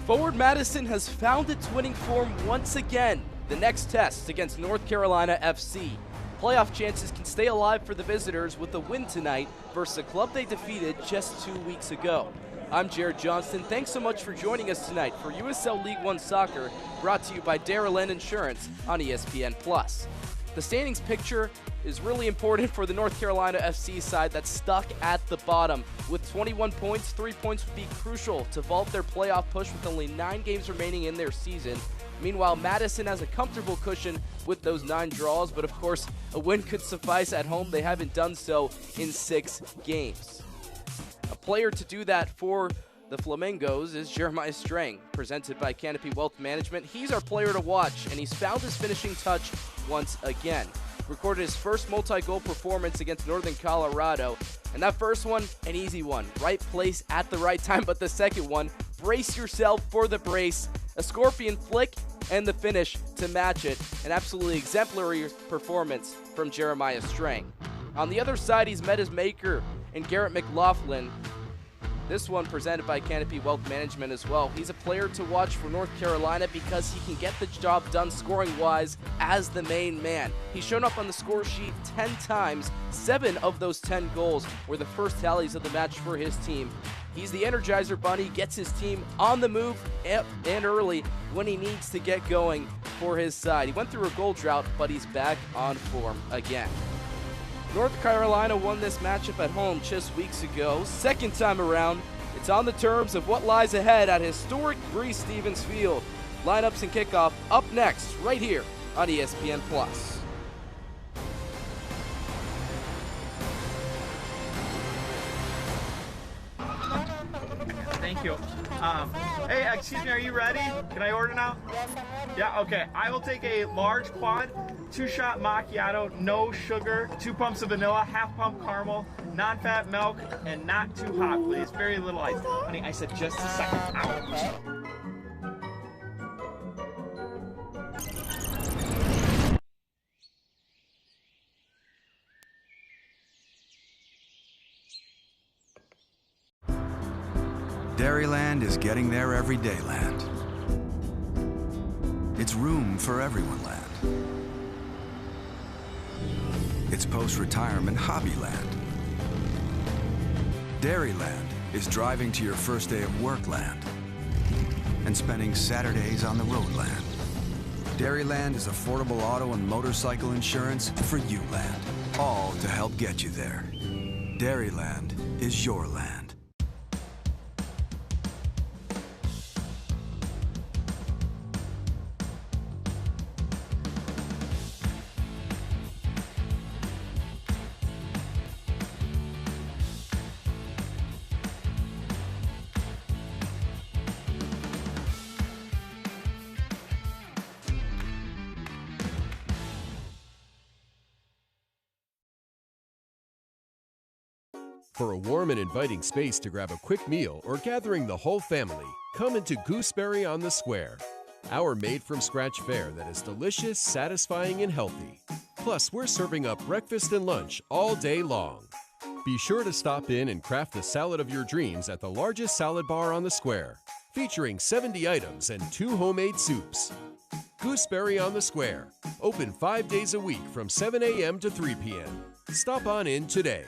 Forward Madison has found its winning form once again. The next test against North Carolina FC. Playoff chances can stay alive for the visitors with a win tonight versus a club they defeated just 2 weeks ago. I'm Jared Johnston. Thanks so much for joining us tonight for USL League One Soccer, brought to you by Dairyland Insurance on ESPN+. The standings picture is really important for the North Carolina FC side that's stuck at the bottom. With 21 points, 3 points would be crucial to vault their playoff push with only 9 games remaining in their season. Meanwhile, Madison has a comfortable cushion with those 9 draws, but of course, a win could suffice at home. They haven't done so in 6 games. A player to do that for the Flamingos is Jeremiah Strang, presented by Canopy Wealth Management. He's our player to watch, and he's found his finishing touch once again. Recorded his first multi-goal performance against Northern Colorado, and that first one, an easy one. Right place at the right time, but the second one, brace yourself for the brace. A scorpion flick and the finish to match it. An absolutely exemplary performance from Jeremiah Strang. On the other side, he's met his maker in Garrett McLaughlin. This one presented by Canopy Wealth Management as well. He's a player to watch for North Carolina because he can get the job done scoring-wise as the main man. He's shown up on the score sheet 10 times. 7 of those 10 goals were the first tallies of the match for his team. He's the Energizer Bunny, gets his team on the move and early when he needs to get going for his side. He went through a goal drought, but he's back on form again. North Carolina won this matchup at home just weeks ago. Second time around, it's on the terms of what lies ahead at historic Breese Stevens Field. Lineups and kickoff up next, right here on ESPN+. Thank you. Hey, excuse me, are you ready? Can I order now? Yes, I'm ready. Yeah, okay. I will take a large quad, 2-shot macchiato, no sugar, 2 pumps of vanilla, half pump caramel, non-fat milk, and not too hot, please. Very little ice. Honey, I said just a second. Okay. Dairyland is getting there everyday land. It's room for everyone land. It's post-retirement hobby land. Dairyland is driving to your first day of work land and spending Saturdays on the road land. Dairyland is affordable auto and motorcycle insurance for you land, all to help get you there. Dairyland is your land. For a warm and inviting space to grab a quick meal or gathering the whole family, come into Gooseberry on the Square. Our made-from-scratch fare that is delicious, satisfying, and healthy. Plus, we're serving up breakfast and lunch all day long. Be sure to stop in and craft the salad of your dreams at the largest salad bar on the Square, featuring 70 items and 2 homemade soups. Gooseberry on the Square, open 5 days a week from 7 a.m. to 3 p.m. Stop on in today.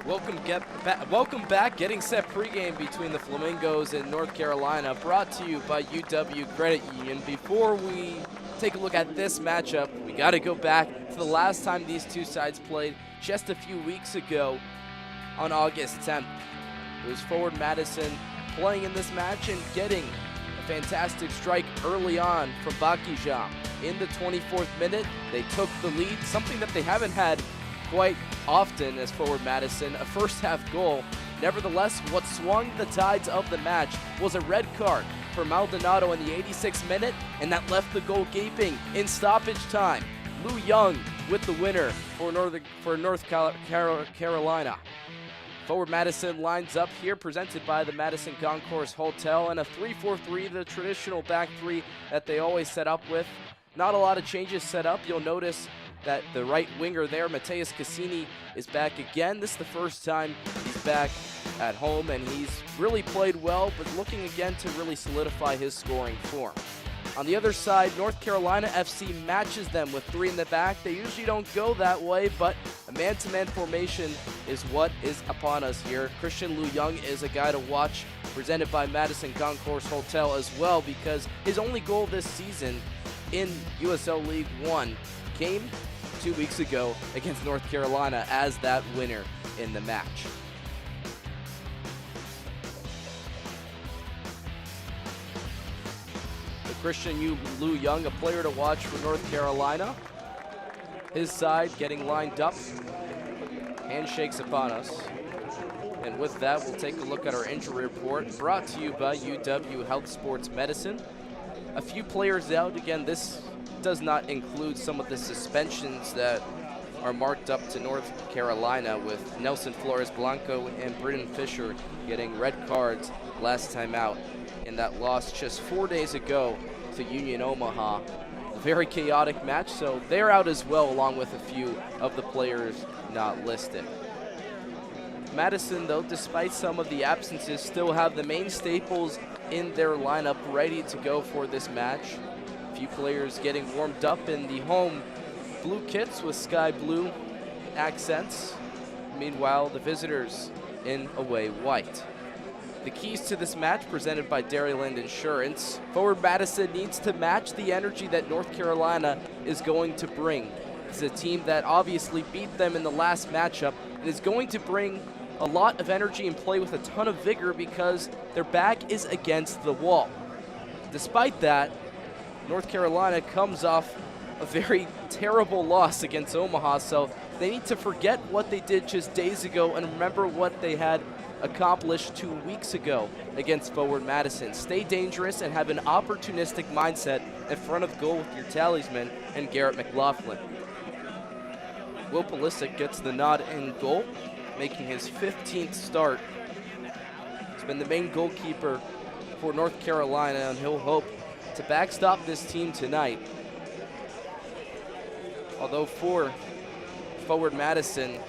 Welcome back. Getting set pregame between the Flamingos and North Carolina, brought to you by UW Credit Union. Before we take a look at this matchup, we got to go back to the last time these two sides played just a few weeks ago on August 10th. It was Forward Madison playing in this match and getting a fantastic strike early on from Bakijam. In the 24th minute, they took the lead, something that they haven't had quite often as Forward Madison, a first half goal. Nevertheless, what swung the tides of the match was a red card for Maldonado in the 86th minute, and that left the goal gaping in stoppage time. Lou Young with the winner for North Carolina. Forward Madison lines up here, presented by the Madison Concourse Hotel, and a 3-4-3, the traditional back three that they always set up with. Not a lot of changes set up. You'll notice that the right winger there, Mateus Cassini, is back again. This is the first time he's back at home, and he's really played well, but looking again to really solidify his scoring form. On the other side, North Carolina FC matches them with 3 in the back. They usually don't go that way, but a man-to-man formation is what is upon us here. Christian Lu Young is a guy to watch, presented by Madison Concourse Hotel as well, because his only goal this season in USL League One came 2 weeks ago against North Carolina as that winner in the match. Christian Lu Young, a player to watch for North Carolina. His side getting lined up. Handshakes upon us. And with that, we'll take a look at our injury report, brought to you by UW Health Sports Medicine. A few players out. Again, this does not include some of the suspensions that are marked up to North Carolina, with Nelson Flores Blanco and Britton Fisher getting red cards last time out in that loss just 4 days ago to Union Omaha. A very chaotic match, so they're out as well, along with a few of the players not listed. Madison, though, despite some of the absences, still have the main staples in their lineup ready to go for this match. A few players getting warmed up in the home blue kits with sky blue accents. Meanwhile, the visitors in away white. The keys to this match presented by Dairyland Insurance. Forward Madison needs to match the energy that North Carolina is going to bring. It's a team that obviously beat them in the last matchup and is going to bring a lot of energy and play with a ton of vigor because their back is against the wall. Despite that, North Carolina comes off a very terrible loss against Omaha, so they need to forget what they did just days ago and remember what they had accomplished 2 weeks ago against Forward Madison. Stay dangerous and have an opportunistic mindset in front of goal with your talisman and Garrett McLaughlin. Will Pulisic gets the nod in goal, making his 15th start. He's been the main goalkeeper for North Carolina, and he'll hope to backstop this team tonight. Although for Forward Madison,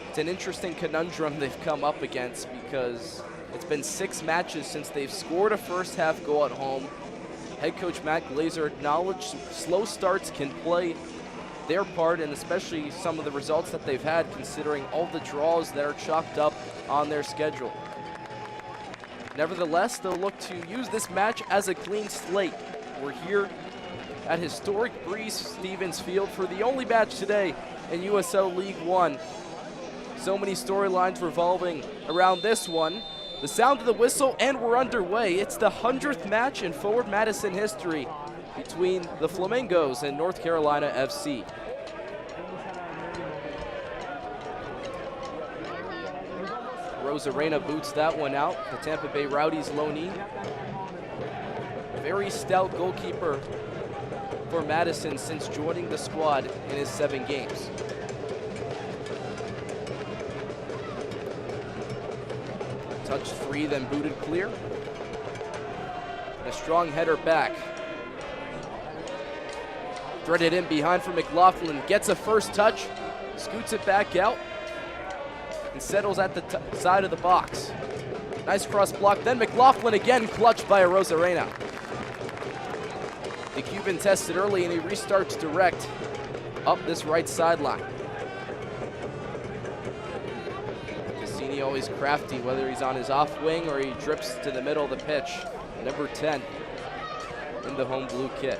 it's an interesting conundrum they've come up against, because it's been 6 matches since they've scored a first half goal at home. Head coach Matt Glazer acknowledged slow starts can play their part, and especially some of the results that they've had, considering all the draws that are chalked up on their schedule. Nevertheless, they'll look to use this match as a clean slate. We're here at historic Breeze Stevens Field for the only match today in USL League One. So many storylines revolving around this one. The sound of the whistle, and we're underway. It's the 100th match in Forward Madison history between the Flamingos and North Carolina FC. Rosarena boots that one out. The Tampa Bay Rowdies loanee. Very stout goalkeeper for Madison since joining the squad in his 7 games. Touch free, then booted clear. And a strong header back. Threaded in behind for McLaughlin. Gets a first touch. Scoots it back out. And settles at the side of the box. Nice cross block. Then McLaughlin again, clutched by a Rosarena. The Cuban tested early, and he restarts direct up this right sideline. Cassini always crafty, whether he's on his off wing or he drips to the middle of the pitch. Number 10 in the home blue kit.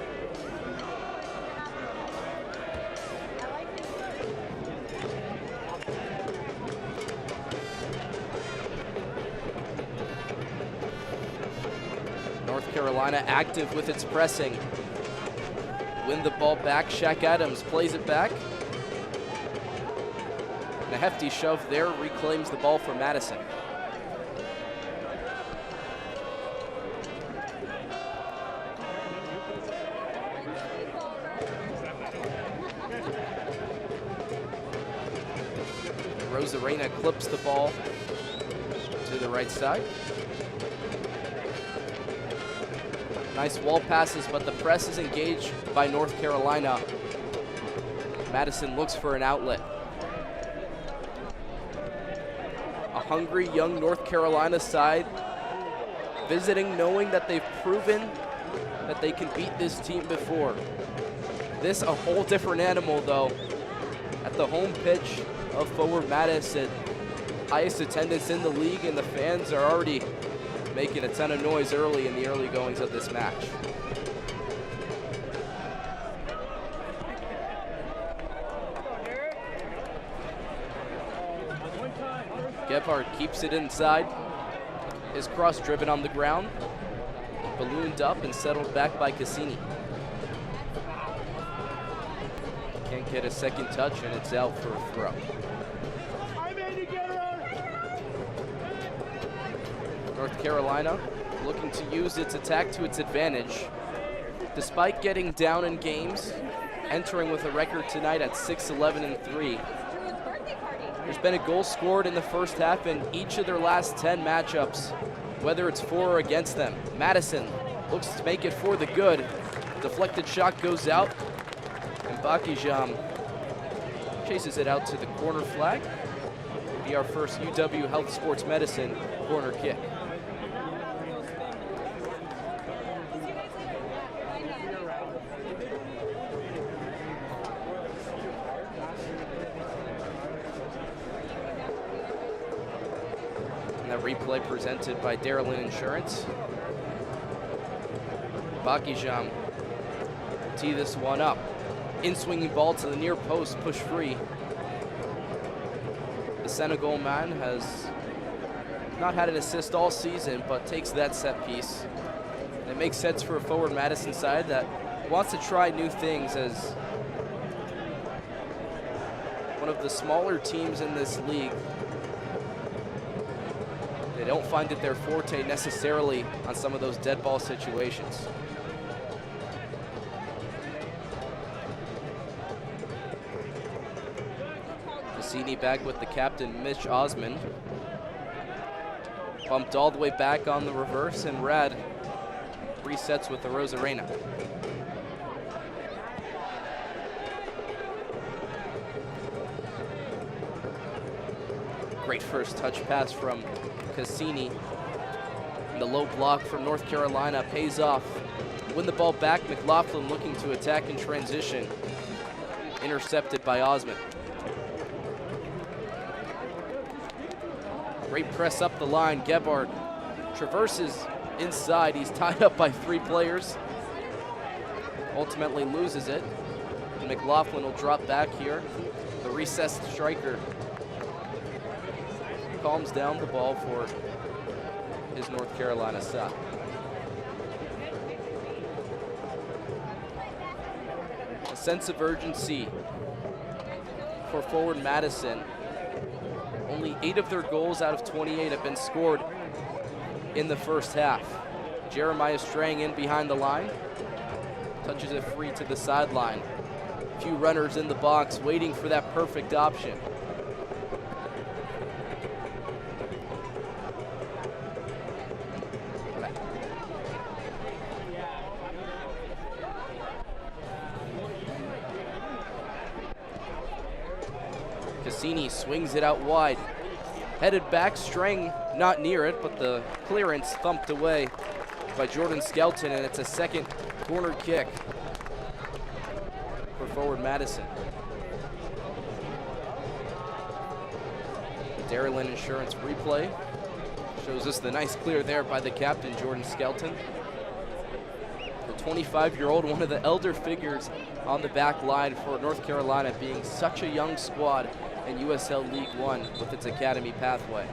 North Carolina active with its pressing. Win the ball back. Shaq Adams plays it back. And a hefty shove there reclaims the ball for Madison. Rosarena clips the ball to the right side. Nice wall passes, but the press is engaged by North Carolina. Madison looks for an outlet. hungry young North Carolina side, visiting knowing that they've proven that they can beat this team before. This a whole different animal though. At the home pitch of Forward Madison, highest attendance in the league, and the fans are already making a ton of noise early in the early goings of this match. Gebhardt keeps it inside. His cross driven on the ground, ballooned up and settled back by Cassini. Can't get a second touch, and it's out for a throw. North Carolina looking to use its attack to its advantage. Despite getting down in games, entering with a record tonight at 6-11-3. There's been a goal scored in the first half in each of their last 10 matchups, whether it's for or against them. Madison looks to make it for the good. Deflected shot goes out, and Bakijam chases it out to the corner flag. It'll be our first UW Health Sports Medicine corner kick. Replay presented by Darylyn Insurance. Bakijam will tee this one up. In-swinging ball to the near post, push free. The Senegal man has not had an assist all season, but takes that set piece. And it makes sense for a Forward Madison side that wants to try new things as one of the smaller teams in this league. They don't find it their forte necessarily on some of those dead ball situations. Cassini back with the captain, Mitch Osmond. Bumped all the way back on the reverse, and Rad resets with the Rosarena. Great first touch pass from Cassini. And the low block from North Carolina pays off. Win the ball back, McLaughlin looking to attack in transition. Intercepted by Osmond. Great press up the line. Gebhardt traverses inside. He's tied up by 3 players. Ultimately loses it. And McLaughlin will drop back here. The recessed striker calms down the ball for his North Carolina side. A sense of urgency for Forward Madison. Only 8 of their goals out of 28 have been scored in the first half. Jeremiah straying in behind the line. Touches it free to the sideline. A few runners in the box waiting for that perfect option. Cassini swings it out wide. Headed back, Strang not near it, but the clearance thumped away by Jordan Skelton, and it's a second corner kick for Forward Madison. Darylyn Insurance replay shows us the nice clear there by the captain, Jordan Skelton. The 25-year-old, one of the elder figures on the back line for North Carolina, being such a young squad in USL League One with its academy pathway.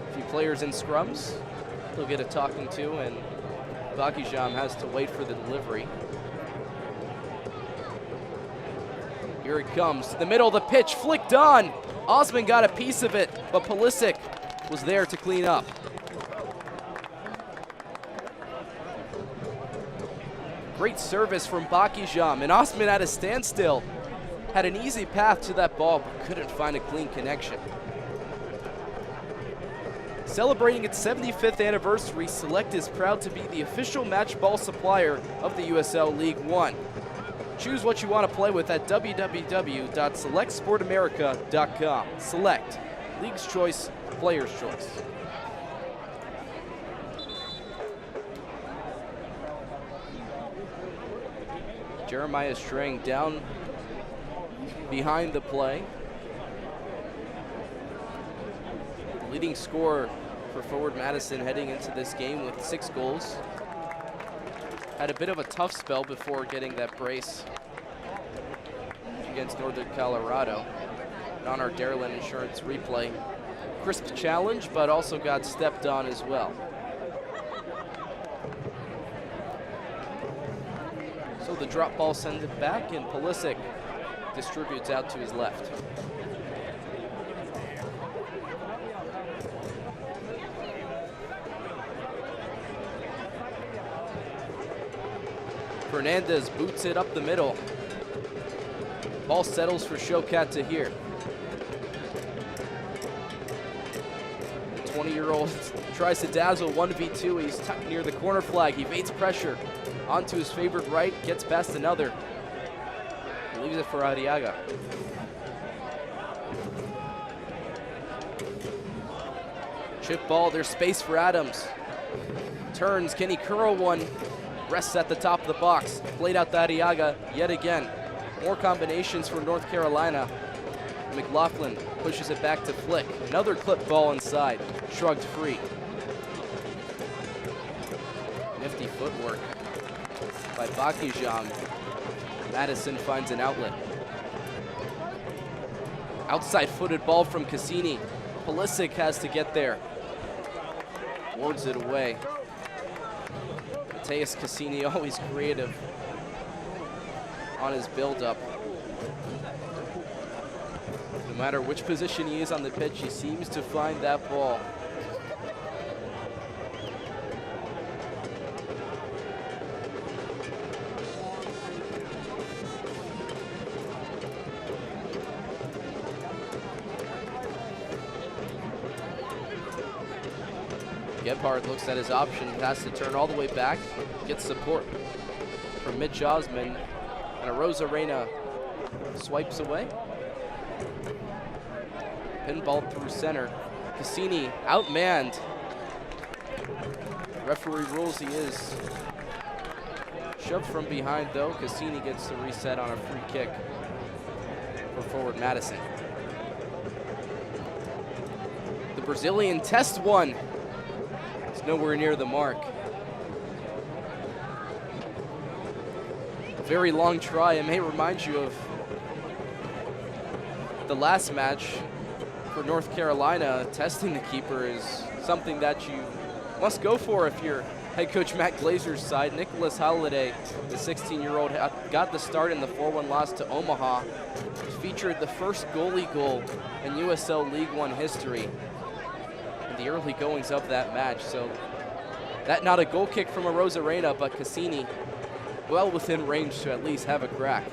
A few players in scrums. They'll get a talking to, and Bakijam has to wait for the delivery. Here it comes, to the middle of the pitch, flicked on. Osmond got a piece of it, but Pulisic was there to clean up. Great service from Bakijam, and Osman at a standstill. Had an easy path to that ball, but couldn't find a clean connection. Celebrating its 75th anniversary, Select is proud to be the official match ball supplier of the USL League One. Choose what you want to play with at www.selectsportamerica.com. Select, League's Choice, Player's Choice. Jeremiah Strang down behind the play. Leading scorer for forward Madison heading into this game with 6 goals. Had a bit of a tough spell before getting that brace against Northern Colorado. And on our Dairyland Insurance replay, crisp challenge, but also got stepped on as well. So the drop ball sends it back, and Pulisic distributes out to his left. Fernandez boots it up the middle. Ball settles for Shokat Tahir. The 20-year-old tries to dazzle 1v2. He's tucked near the corner flag. He evades pressure. Onto his favorite right, gets past another. He leaves it for Arriaga. Chip ball, there's space for Adams. Turns, can he curl one? Rests at the top of the box. Played out to Arriaga yet again. More combinations for North Carolina. McLaughlin pushes it back to Flick. Another clip ball inside. Shrugged free. Nifty footwork by Bakijam. Madison finds an outlet. Outside footed ball from Cassini. Pulisic has to get there. Wards it away. Mateus Cassini always creative on his build-up. No matter which position he is on the pitch, he seems to find that ball. Gebhardt looks at his option, has to turn all the way back, gets support from Mitch Osman, and a Rosarena swipes away. Pinball through center. Cassini outmanned. Referee rules he is shoved from behind though. Cassini gets the reset on a free kick for forward Madison. The Brazilian test one. It's nowhere near the mark. A very long try. It may remind you of the last match for North Carolina. Testing the keeper is something that you must go for if you're head coach Matt Glazer's side. Nicholas Holliday, the 16-year-old, got the start in the 4-1 loss to Omaha. Featured the first goalie goal in USL League One history in the early goings of that match. So that not a goal kick from a Rosarena, but Cassini well within range to at least have a crack.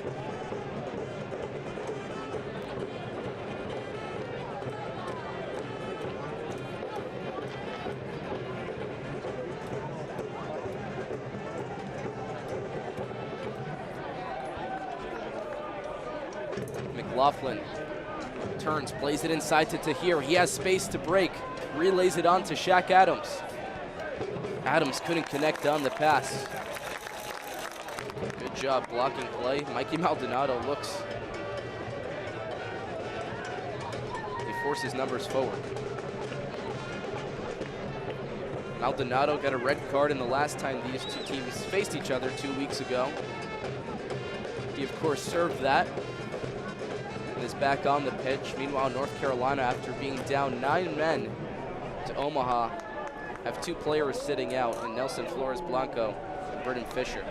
McLaughlin turns, plays it inside to Tahir. He has space to break, relays it on to Shaq Adams. Adams couldn't connect on the pass. Good job blocking play. Mikey Maldonado looks. He forces numbers forward. Maldonado got a red card in the last time these two teams faced each other 2 weeks ago. He, of course, served that and is back on the pitch. Meanwhile, North Carolina, after being down 9 men to Omaha, have 2 players sitting out in Nelson Flores Blanco and Brendan Fisher.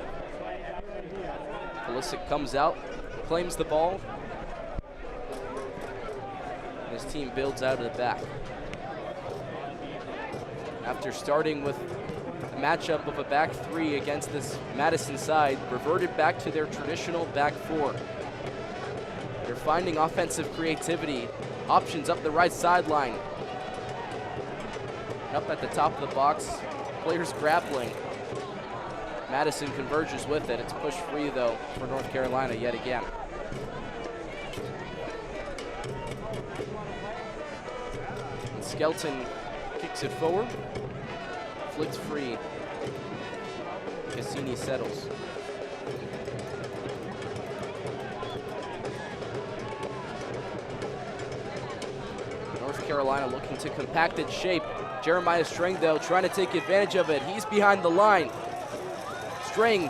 Pulisic comes out, claims the ball, and his team builds out of the back. After starting with a matchup of a back 3 against this Madison side, reverted back to their traditional back 4. They're finding offensive creativity, options up the right sideline. Up at the top of the box, players grappling. Madison converges with it. It's pushed free, though, for North Carolina yet again. And Skelton kicks it forward. Flicked free. Cassini settles. North Carolina looking to compact its shape. Jeremiah Strang, though, trying to take advantage of it. He's behind the line. Strang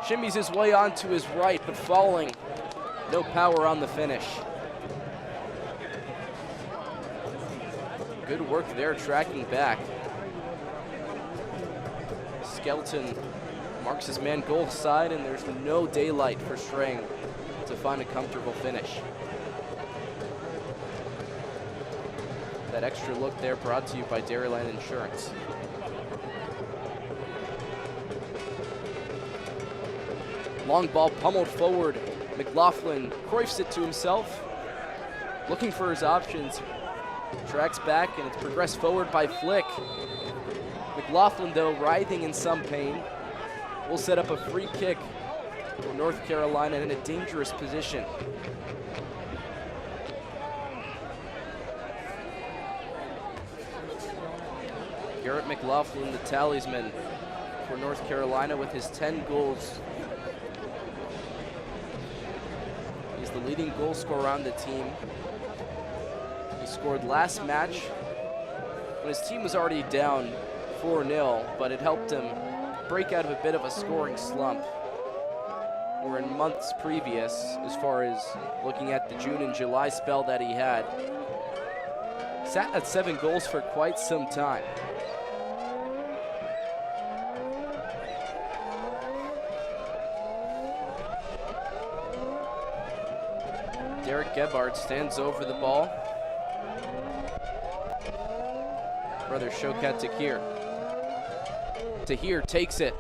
shimmies his way onto his right, but falling. No power on the finish. Good work there, tracking back. Skelton marks his man goal side, and there's no daylight for Strang to find a comfortable finish. That extra look there brought to you by Dairyland Insurance. Long ball pummeled forward. McLaughlin Cruyffs it to himself, looking for his options. Tracks back, and it's progressed forward by Flick. McLaughlin, though, writhing in some pain, will set up a free kick for North Carolina in a dangerous position. Garrett McLaughlin, the talisman for North Carolina with his 10 goals. He's the leading goal scorer on the team. He scored last match when his team was already down 4-0, but it helped him break out of a bit of a scoring slump. Or in months previous, as far as looking at the June and July spell that he had, sat at 7 goals for quite some time. Derek Gebhardt stands over the ball. Brother Shokat Tahir. Tahir takes it.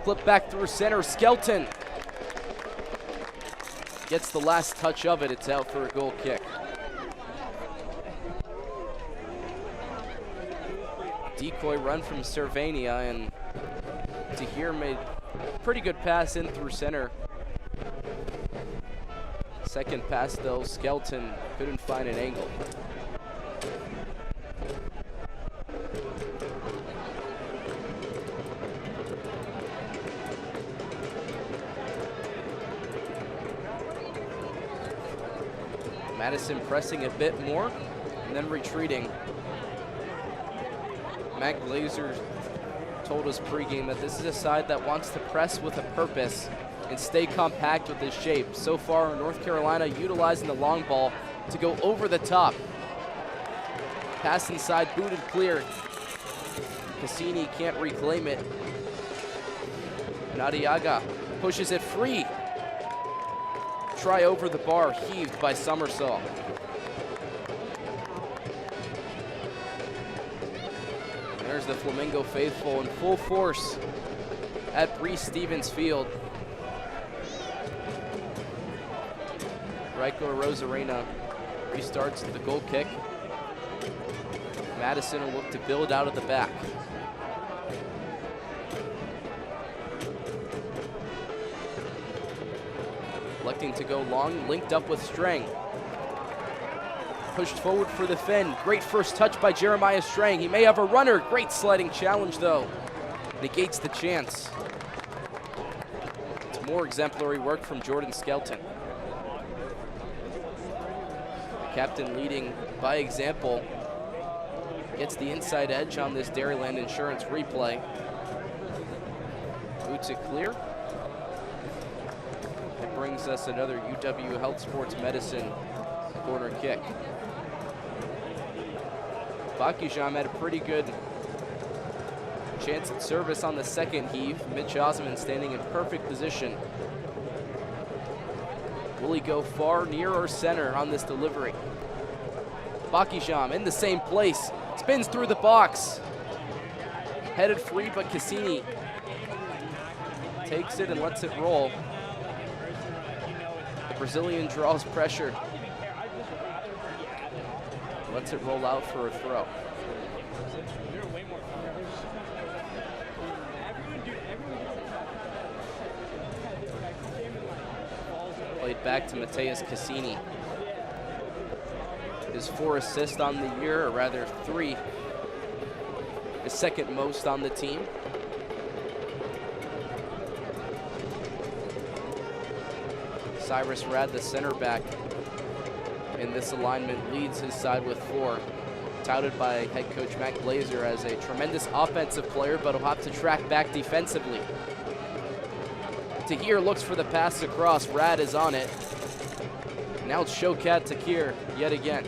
Flip back through center, Skelton. Gets the last touch of it, it's out for a goal kick. Decoy run from Cervania, and Tahir made a pretty good pass in through center. Second pass, though, Skelton couldn't find an angle. Madison pressing a bit more and then retreating. Matt Glazer told us pregame that this is a side that wants to press with a purpose and stay compact with his shape. So far, North Carolina utilizing the long ball to go over the top. Pass inside, booted clear. Cassini can't reclaim it. Nadiaga pushes it free. Try over the bar, heaved by Somersault. There's the Flamingo faithful in full force at Breese Stevens Field. Raiko Rosarena restarts the goal kick. Madison will look to build out of the back. Electing to go long, linked up with Strang. Pushed forward for the Finn. Great first touch by Jeremiah Strang. He may have a runner. Great sliding challenge, though. Negates the chance. It's more exemplary work from Jordan Skelton. Captain leading by example. Gets the inside edge on this Dairyland Insurance replay. Boots it clear. It brings us another UW Health Sports Medicine corner kick. Bakijam had a pretty good chance at service on the second heave. Mitch Osmond standing in perfect position. Will he go far, near, or center on this delivery? Bakijam in the same place. Spins through the box. Headed free, but Cassini takes it and lets it roll. The Brazilian draws pressure. Lets it roll out for a throw. played back to Mateus Cassini. His 4 assists on the year, or rather 3. His second most on the team. Cyrus Rad, the center back in this alignment, leads his side with 4. Touted by head coach Matt Glazer as a tremendous offensive player, but will have to track back defensively. Tahir looks for the pass across. Rad is on it. Now it's Shokat Takir yet again.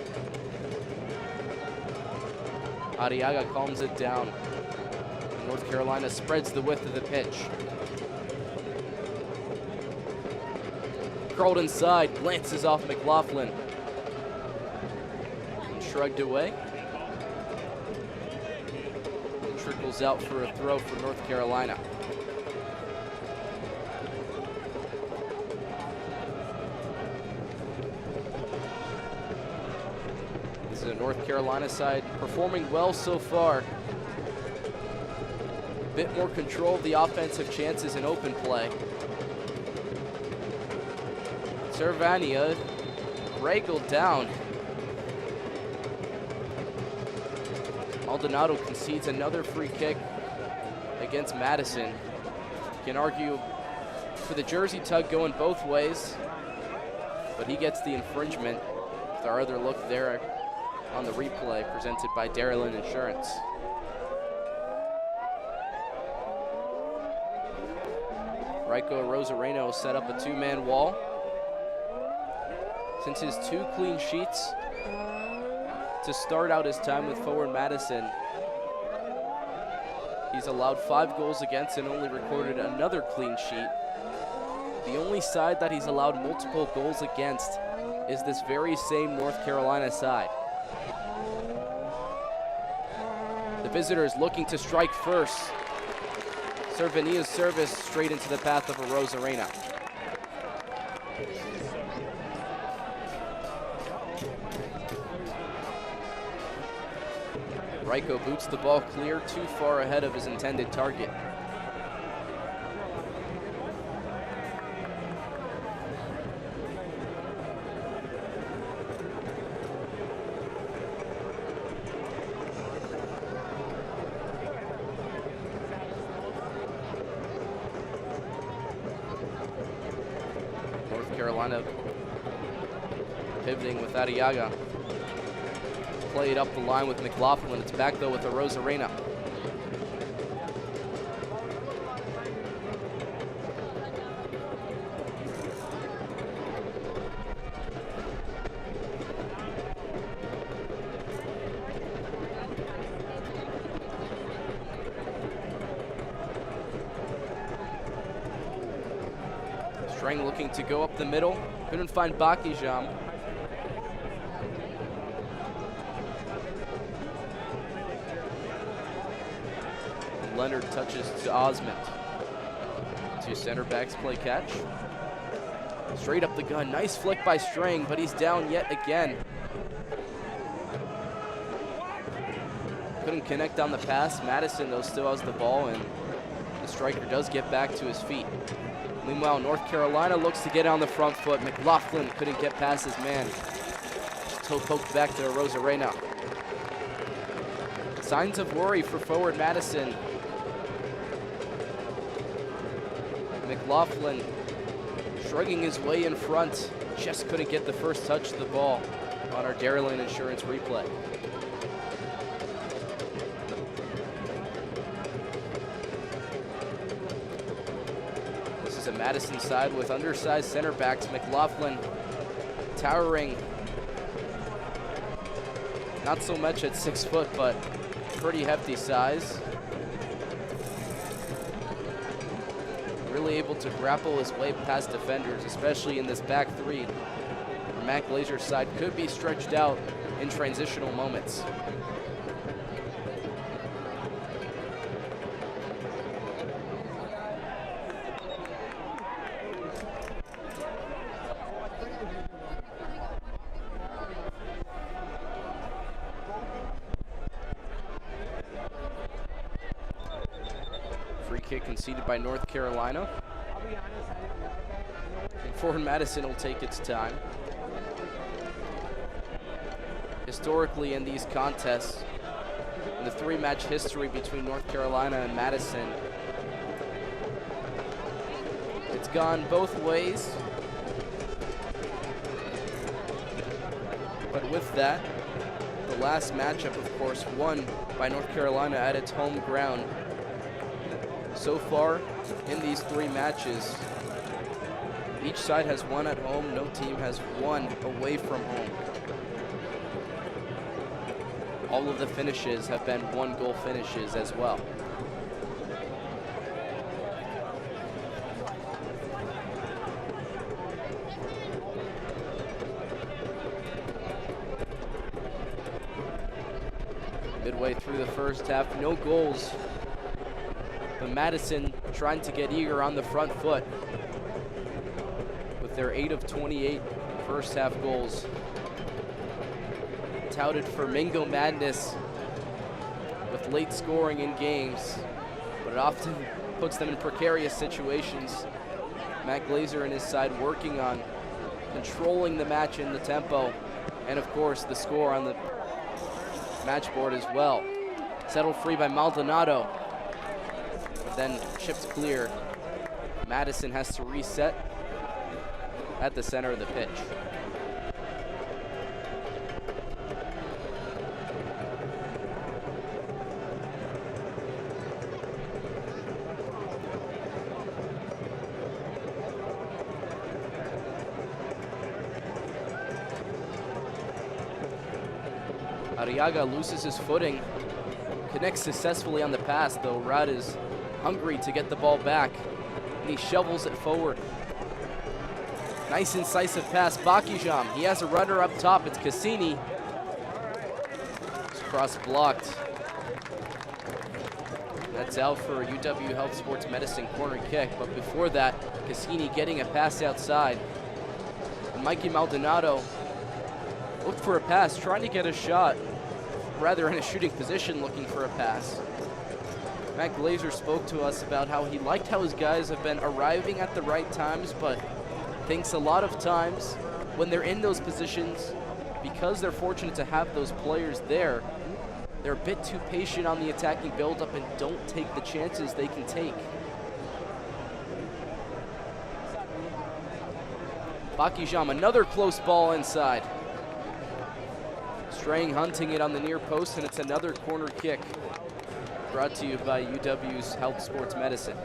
Arriaga calms it down. North Carolina spreads the width of the pitch. Crawled inside, glances off McLaughlin. And shrugged away. And trickles out for a throw for North Carolina. This is a North Carolina side performing well so far. A bit more control of the offensive chances in open play. Cervania wrangled down. Maldonado concedes another free kick against Madison. You can argue for the jersey tug going both ways, but he gets the infringement with our other look there on the replay presented by Dairyland Insurance. Raiko Rosareno set up a 2-man wall. Since his 2 clean sheets to start out his time with Forward Madison, he's allowed 5 goals against and only recorded another clean sheet. The only side that he's allowed multiple goals against is this very same North Carolina side. The visitors looking to strike first. Cervania's service straight into the path of a Rosarena. Raiko boots the ball clear, too far ahead of his intended target. North Carolina pivoting with Arriaga. Played up the line with McLaughlin. It's back though with a Rosarena. Strang looking to go up the middle. Couldn't find Bakijam. Leonard touches to Osmond. 2 center backs play catch. Straight up the gun. Nice flick by Strang, but he's down yet again. Couldn't connect on the pass. Madison, though, still has the ball, and the striker does get back to his feet. Meanwhile, North Carolina looks to get on the front foot. McLaughlin couldn't get past his man. Just toe poked back to Rosarena. Signs of worry for Forward Madison. McLaughlin shrugging his way in front. Just couldn't get the first touch of the ball on our Dairyland Insurance replay. This is a Madison side with undersized center backs. McLaughlin towering. Not so much at 6 foot, but pretty hefty size. Really able to grapple his way past defenders, especially in this back 3. Where Matt Glazer's side could be stretched out in transitional moments. Free kick conceded by North Carolina. Forward Madison will take its time. Historically in these contests, in the 3-match history between North Carolina and Madison, it's gone both ways. But with that, the last matchup, of course, won by North Carolina at its home ground. So far in these 3 matches, each side has won at home, no team has won away from home. All of the finishes have been 1-goal finishes as well. Midway through the first half, no goals. But Madison trying to get eager on the front foot with their 8 of 28 first half goals. Touted for Mingo Madness with late scoring in games, but it often puts them in precarious situations. Matt Glazer and his side working on controlling the match in the tempo, and of course the score on the match board as well. Settled free by Maldonado, but then chipped clear. Madison has to reset at the center of the pitch. Arriaga loses his footing, connects successfully on the pass, though Rad is hungry to get the ball back, and he shovels it forward. Nice incisive pass, Bakijam. He has a runner up top, it's Cassini. It's cross blocked. That's out for a UW Health Sports Medicine corner kick, but before that, Cassini getting a pass outside. And Mikey Maldonado looked for a pass, trying to get a shot, rather in a shooting position looking for a pass. Matt Glazer spoke to us about how he liked how his guys have been arriving at the right times, but thinks a lot of times when they're in those positions, because they're fortunate to have those players there, they're a bit too patient on the attacking build-up and don't take the chances they can take. Bakijam, another close ball inside. Strang hunting it on the near post, and it's another corner kick brought to you by UW's Health Sports Medicine.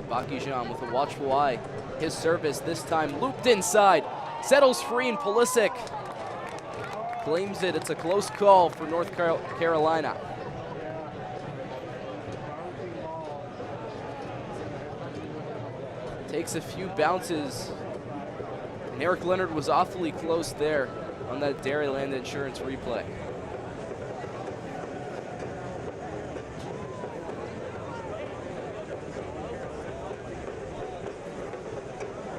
Bakijam with a watchful eye. His service this time looped inside. Settles free, and Pulisic claims it. It's a close call for North Carolina. Takes a few bounces, and Eric Leonard was awfully close there on that Dairyland Insurance replay.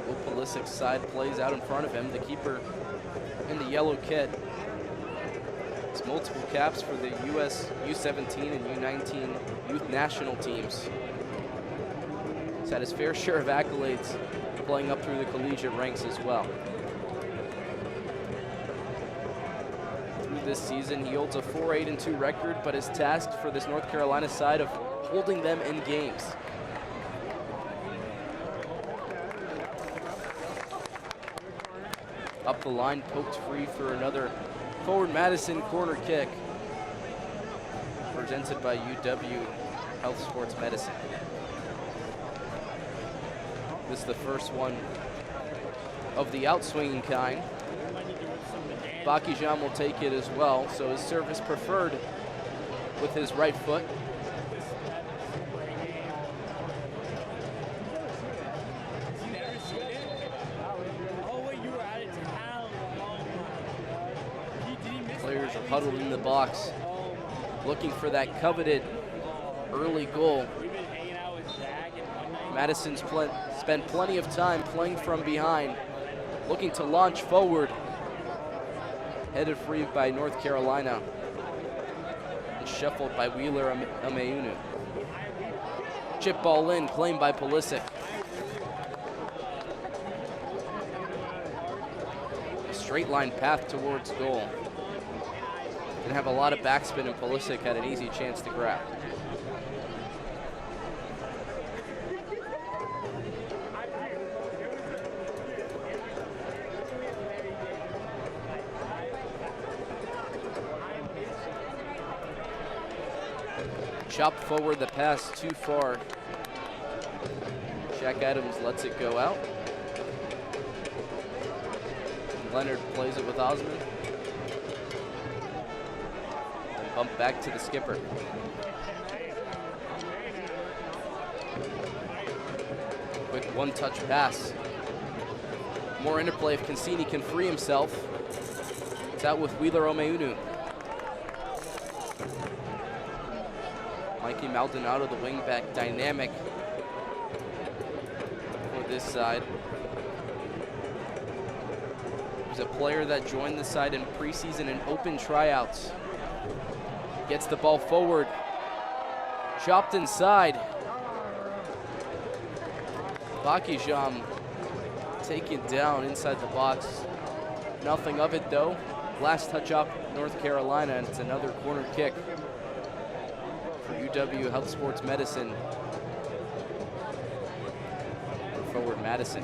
Will Pulisic's side plays out in front of him. The keeper in the yellow kit. It's multiple caps for the US U17 and U19 youth national teams. He's had his fair share of accolades playing up through the collegiate ranks as well. Through this season, he holds a 4-8-2 record, but is tasked for this North Carolina side of holding them in games. Up the line, poked free for another Forward Madison corner kick, presented by UW Health Sports Medicine. This is the first one of the outswinging kind. Bakijam will take it as well, so his service preferred with his right foot. Players are huddled in the box, looking for that coveted early goal. Madison's spent plenty of time playing from behind, looking to launch forward. Headed free by North Carolina. And shuffled by Wheeler Ameunu. Chip ball in, claimed by Pulisic. A straight line path towards goal. Gonna have a lot of backspin, and Pulisic had an easy chance to grab. Chopped forward, the pass too far. Jack Adams lets it go out. Leonard plays it with Osmond. And bump back to the skipper. Quick one-touch pass. More interplay if Cassini can free himself. It's out with Wheeler Ameunu. Mikey Maldonado, the wingback, dynamic for this side. He was a player that joined the side in preseason and open tryouts. Gets the ball forward. Chopped inside. Bakijam taken down inside the box. Nothing of it though. Last touch up, North Carolina, and it's another corner kick for UW Health Sports Medicine. Forward Madison.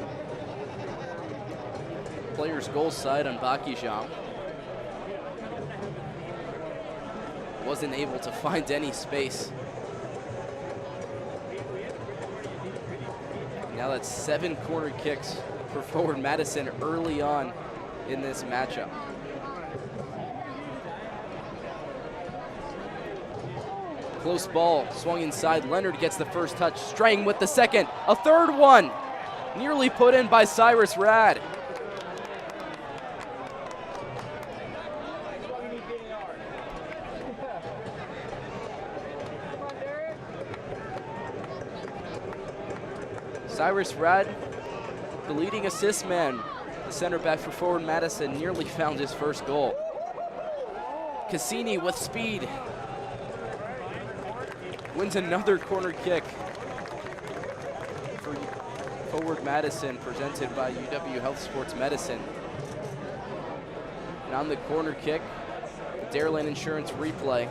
Players goal side on Bakijam. Wasn't able to find any space. Now that's 7 corner kicks for forward Madison early on in this matchup. Close ball, swung inside. Leonard gets the first touch. Strang with the second. A third one. Nearly put in by Cyrus Rad. Cyrus Rad, the leading assist man, the center back for forward Madison, nearly found his first goal. Cassini with speed. Wins another corner kick for forward Madison, presented by UW Health Sports Medicine. And on the corner kick, Dairyland Insurance replay.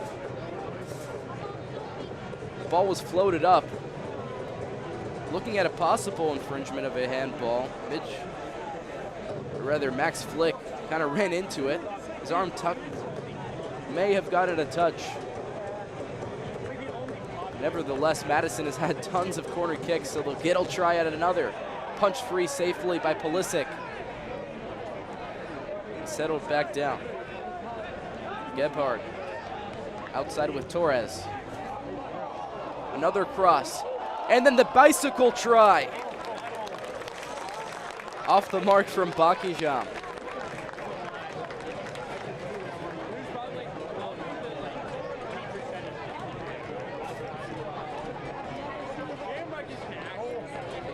The ball was floated up. Looking at a possible infringement of a handball. Max Flick kind of ran into it. His arm tucked, may have gotten a touch. Nevertheless, Madison has had tons of corner kicks, so they'll try at another. Punched free safely by Pulisic. And settled back down. Gebhardt outside with Torres. Another cross. And then the bicycle try. Off the mark from Bakijam.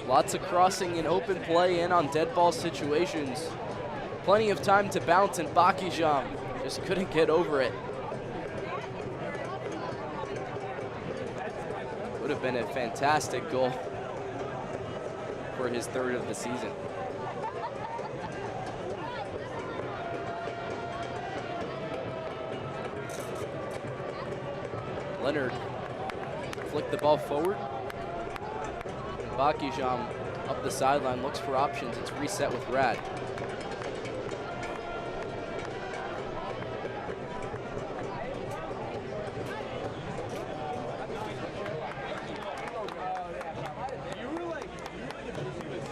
Lots of crossing and open play in on dead ball situations. Plenty of time to bounce, and Bakijam just couldn't get over it. Would have been a fantastic goal for his third of the season. Leonard flicked the ball forward. Bakijam up the sideline, looks for options. It's reset with Rad.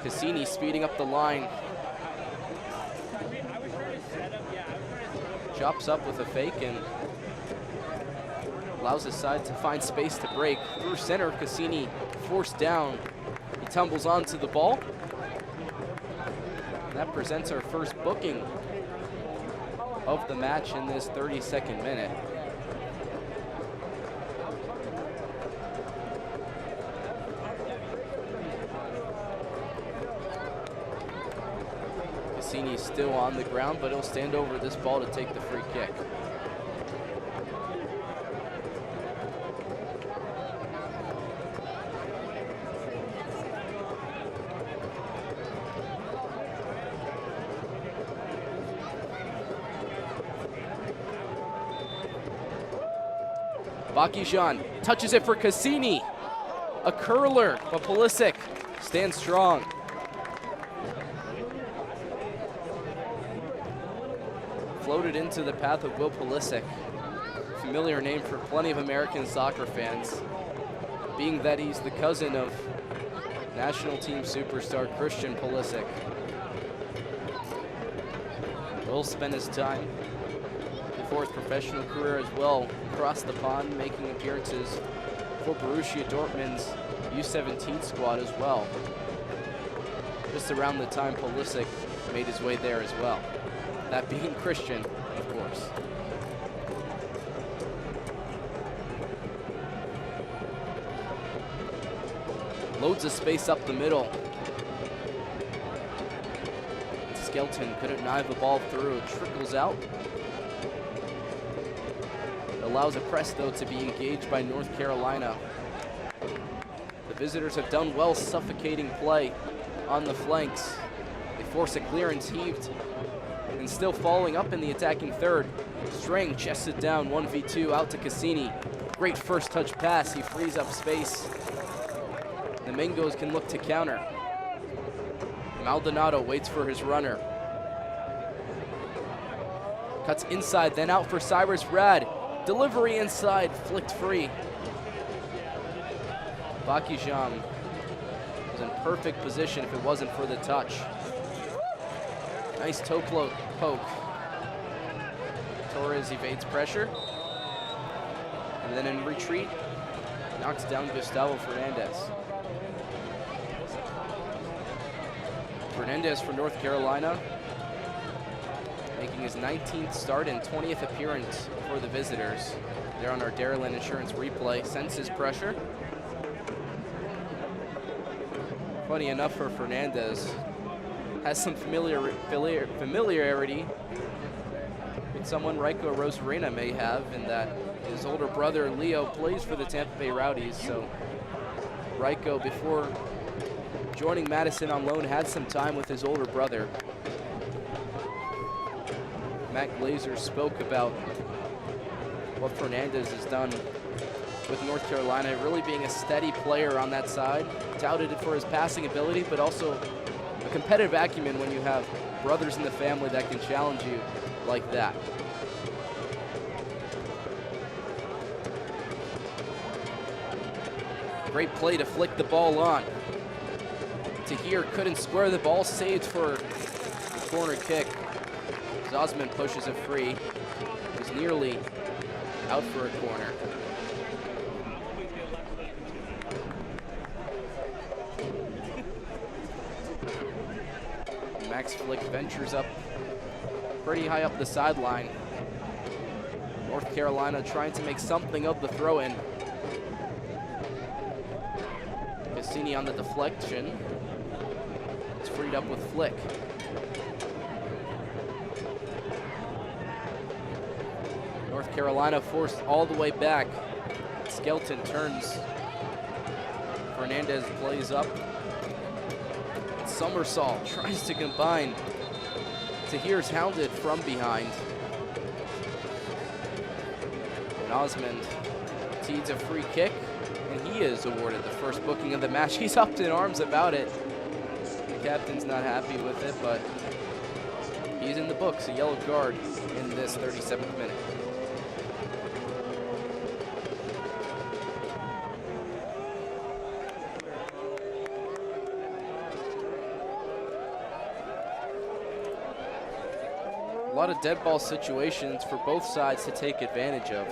Cassini speeding up the line. Chops up with a fake and allows his side to find space to break. Through center, Cassini forced down. He tumbles onto the ball. And that presents our first booking of the match in this 32nd minute. Cassini still on the ground, but he'll stand over this ball to take the free kick. Bakijan touches it for Cassini. A curler, but Pulisic stands strong. Floated into the path of Will Pulisic. Familiar name for plenty of American soccer fans, being that he's the cousin of national team superstar Christian Pulisic. Will spent his time before his professional career as well across the pond, making appearances for Borussia Dortmund's U17 squad as well. Just around the time Pulisic made his way there as well. That being Christian, of course. Loads of space up the middle. Skelton couldn't knife the ball through. It trickles out. It allows a press, though, to be engaged by North Carolina. The visitors have done well suffocating play on the flanks. They force a clearance heaved and still following up in the attacking third. Strang chested down 1v2 out to Cassini. Great first touch pass. He frees up space. The Mangos can look to counter. Maldonado waits for his runner. Cuts inside, then out for Cyrus Rad. Delivery inside, flicked free. Bakijan was in perfect position if it wasn't for the touch. Nice toe poke. Torres evades pressure. And then in retreat, knocks down Gustavo Fernandez. Fernandez for North Carolina, making his 19th start and 20th appearance for the visitors. They're on our Dairyland Insurance replay. Senses pressure. Funny enough for Fernandez, has some familiarity with someone Raiko Rosarena may have, in that his older brother Leo plays for the Tampa Bay Rowdies. So Raiko, before joining Madison on loan, had some time with his older brother. Matt Glazer spoke about what Fernandez has done with North Carolina, really being a steady player on that side. Touted it for his passing ability, but also a competitive acumen when you have brothers in the family that can challenge you like that. Great play to flick the ball on. Tahir couldn't square the ball, saved for a corner kick. Zosman pushes it free. It was nearly out for a corner. Max Flick ventures up pretty high up the sideline. North Carolina trying to make something of the throw-in. Cassini on the deflection. It's freed up with Flick. North Carolina forced all the way back. Skelton turns. Fernandez plays up. Somersault tries to combine. Tahir's hounded from behind. And Osmond tees a free kick, and he is awarded the first booking of the match. He's up in arms about it. The captain's not happy with it, but he's in the books, a yellow card in this 37th minute. A lot of dead ball situations for both sides to take advantage of.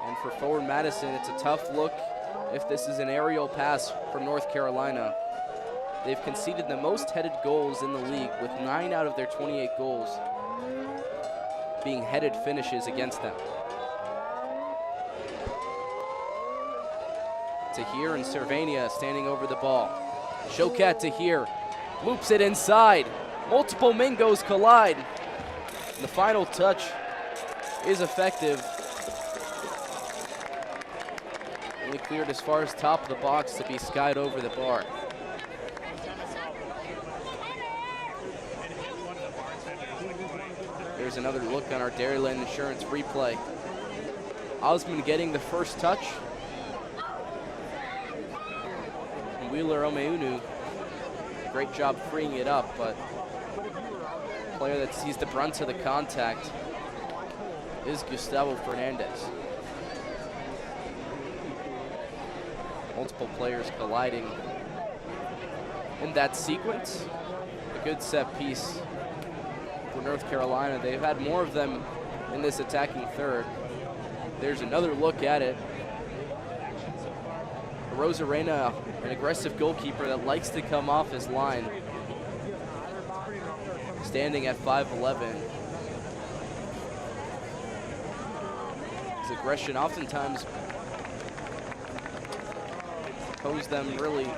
And for forward Madison, it's a tough look if this is an aerial pass from North Carolina. They've conceded the most headed goals in the league, with 9 out of their 28 goals being headed finishes against them. to here, and Cervania standing over the ball. Showcat to here, loops it inside. Multiple Mingos collide. And the final touch is effective. Only cleared as far as top of the box to be skied over the bar. Here's another look on our Dairyland Insurance replay. Osman getting the first touch. And Wheeler Omeunu, great job freeing it up, but the player that sees the brunt of the contact is Gustavo Fernandez. Multiple players colliding in that sequence. A good set piece for North Carolina. They've had more of them in this attacking third. There's another look at it. Rosarena, an aggressive goalkeeper that likes to come off his line. Standing at 5'11". His aggression oftentimes pose them really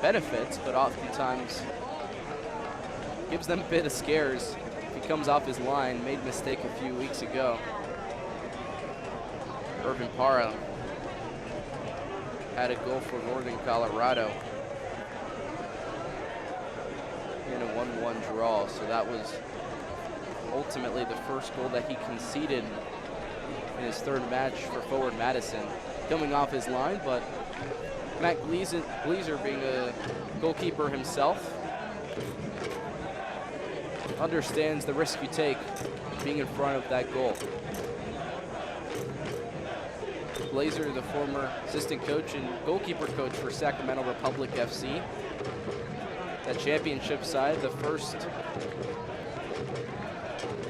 benefits, but oftentimes gives them a bit of scares. If he comes off his line, made a mistake a few weeks ago. Irvin Parra had a goal for Northern Colorado in a 1-1 draw, so that was ultimately the first goal that he conceded in his third match for forward Madison. Coming off his line, but Matt Gleaser, being a goalkeeper himself, understands the risk you take being in front of that goal. Glazer, the former assistant coach and goalkeeper coach for Sacramento Republic FC. That championship side, the first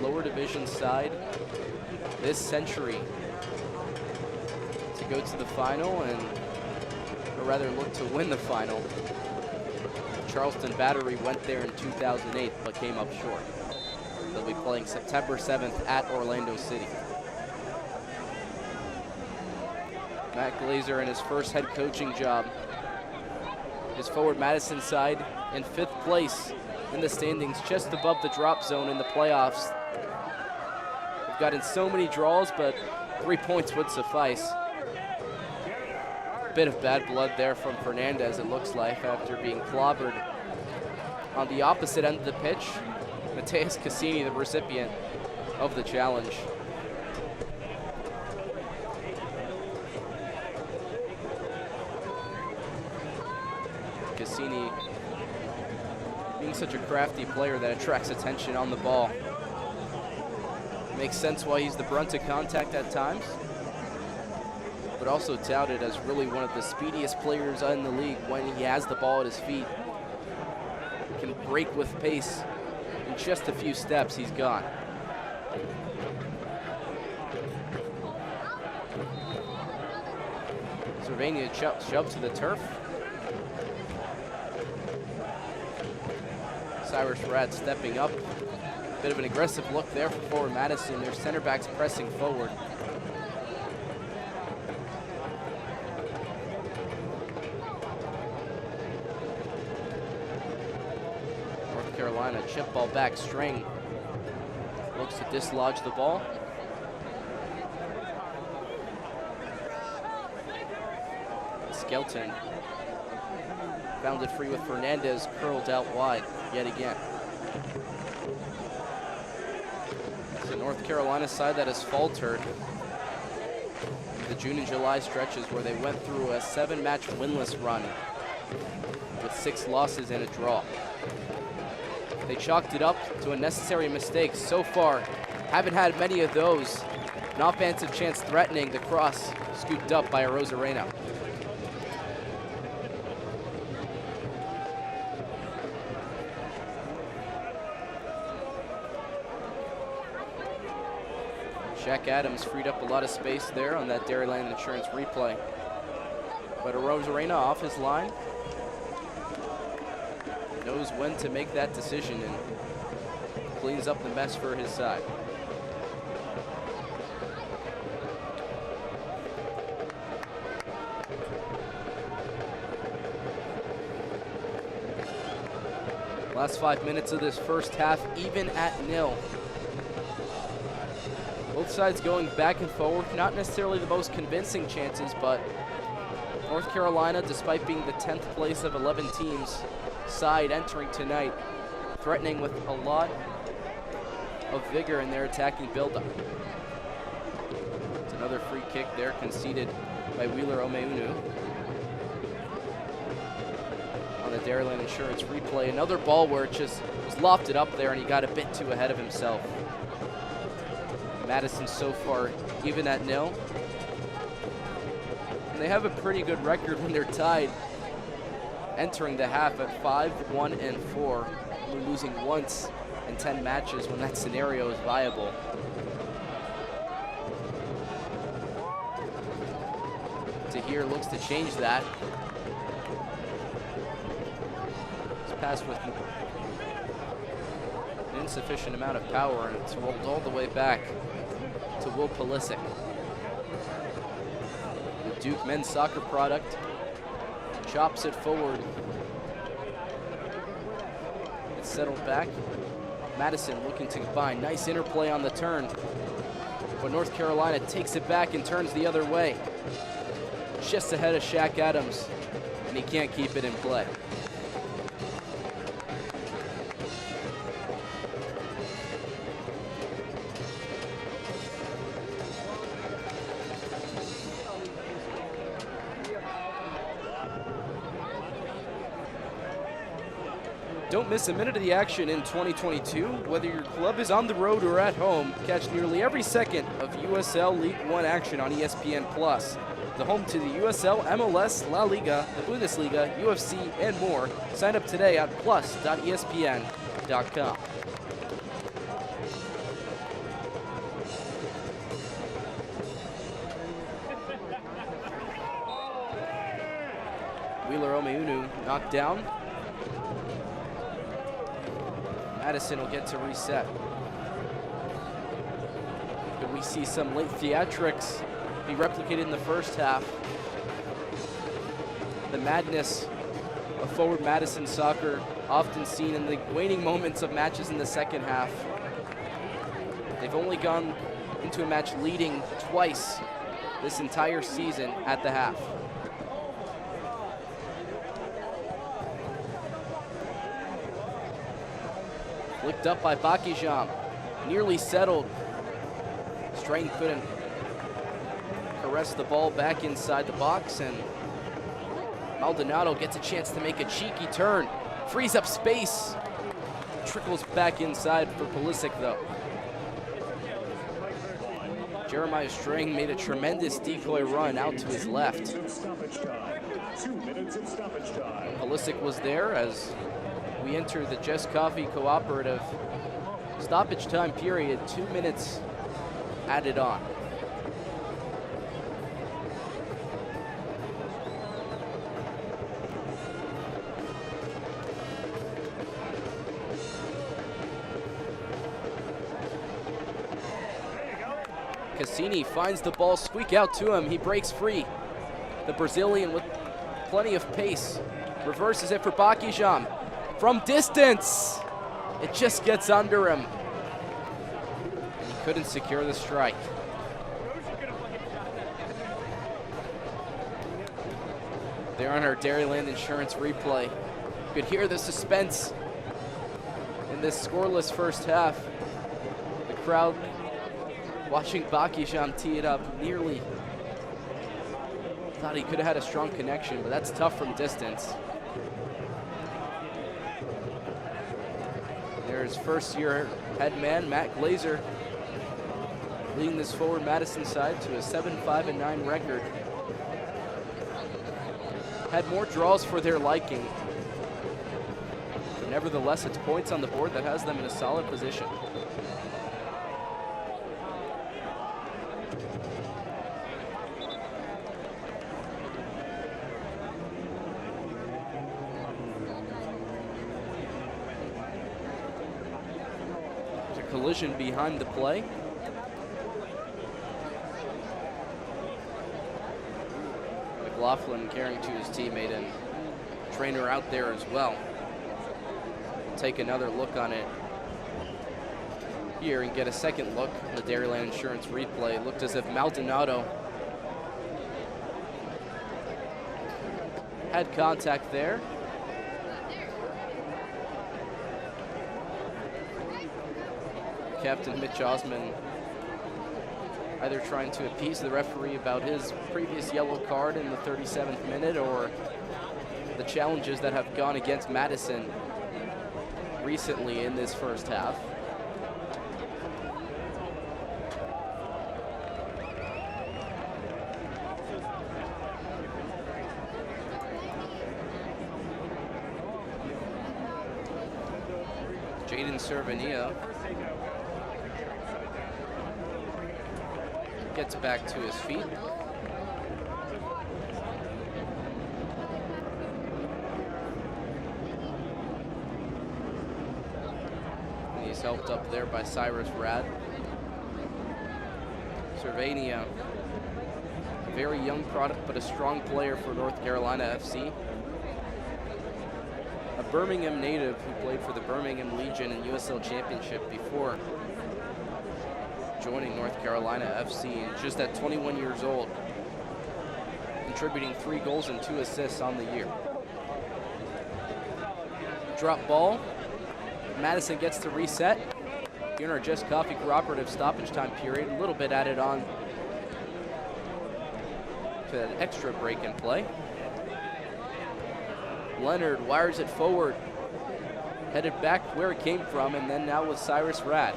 lower division side this century to go to the final, and or rather look to win the final. Charleston Battery went there in 2008 but came up short. They'll be playing September 7th at Orlando City. Matt Glazer in his first head coaching job. His forward Madison side in 5th place in the standings, just above the drop zone in the playoffs. They've gotten so many draws, but 3 points would suffice. Bit of bad blood there from Fernandez, it looks like, after being clobbered on the opposite end of the pitch. Mateus Cassini, the recipient of the challenge. Cassini being such a crafty player that attracts attention on the ball. Makes sense why he's the brunt of contact at times, but also touted as really one of the speediest players in the league when he has the ball at his feet. Can break with pace. In just a few steps, he's gone. Cervania shoved to the turf. Cyrus Rad stepping up. Bit of an aggressive look there for forward Madison. Their center backs pressing forward. North Carolina chip ball back string. Looks to dislodge the ball. Skelton found it free with Fernandez curled out wide yet again. It's a North Carolina side that has faltered. The June and July stretches where they went through a 7-match winless run with 6 losses and a draw. They chalked it up to unnecessary mistakes. So far, haven't had many of those. An offensive chance threatening, the cross scooped up by Rosarena. Jack Adams freed up a lot of space there on that Dairyland Insurance replay. But Rosarena off his line. Knows when to make that decision and cleans up the mess for his side. Last 5 minutes of this first half, even at 0. Both sides going back and forward, not necessarily the most convincing chances, but North Carolina, despite being the 10th place of 11 teams side entering tonight, threatening with a lot of vigor in their attacking buildup. It's another free kick there conceded by Wheeler Omeunu. On the Dairyland Insurance replay, another ball where it just was lofted up there and he got a bit too ahead of himself. Madison so far even at 0. And they have a pretty good record when they're tied, entering the half at 5-1-4, only losing once in 10 matches when that scenario is viable. Tahir looks to change that. It's passed with an insufficient amount of power, and it's rolled all the way back to Will Pulisic. The Duke men's soccer product chops it forward. It's settled back. Madison looking to combine. Nice interplay on the turn. But North Carolina takes it back and turns the other way. Just ahead of Shaq Adams, and he can't keep it in play. Don't miss a minute of the action in 2022. Whether your club is on the road or at home, catch nearly every second of USL League One action on ESPN+, the home to the USL, MLS, La Liga, the Bundesliga, UFC, and more. Sign up today at plus.espn.com. Wheeler Omeunu knocked down. Madison will get to reset. Could we see some late theatrics be replicated in the first half? The madness of forward Madison soccer, often seen in the waning moments of matches in the second half. They've only gone into a match leading twice this entire season at the half. Flicked up by Bakijam, nearly settled. Strain couldn't caress the ball back inside the box, and Maldonado gets a chance to make a cheeky turn, frees up space, trickles back inside for Pulisic though. Jeremiah Strang made a tremendous decoy run out to his left. Pulisic was there as we enter the Just Coffee Cooperative stoppage time period, 2 minutes added on. Cassini finds the ball squeak out to him. He breaks free. The Brazilian with plenty of pace reverses it for Bakijam. From distance, it just gets under him. And he couldn't secure the strike. There on our Dairyland Insurance replay. You could hear the suspense in this scoreless first half. The crowd watching Bakijam tee it up, nearly thought he could have had a strong connection, but that's tough from distance. There's first-year head man Matt Glazer leading this forward Madison side to a 7-5-9 record. Had more draws for their liking, but nevertheless it's points on the board that has them in a solid position. Collision behind the play. McLaughlin carrying to his teammate and trainer out there as well. take another look on it here and get a second look. The Dairyland Insurance replay. It looked as if Maldonado had contact there. Captain Mitch Osman either trying to appease the referee about his previous yellow card in the 37th minute or the challenges that have gone against Madison recently in this first half. Jaden Cervania gets back to his feet. And he's helped up there by Cyrus Rad. Cervania, a very young product, but a strong player for North Carolina FC. A Birmingham native who played for the Birmingham Legion and USL Championship before joining North Carolina FC, and just at 21 years old, contributing 3 goals and 2 assists on the year. Drop ball. Madison gets to reset. Here in our Just Coffee Cooperative stoppage time period, a little bit added on to that extra break in play. Leonard wires it forward, headed back where it came from, and then now with Cyrus Rad.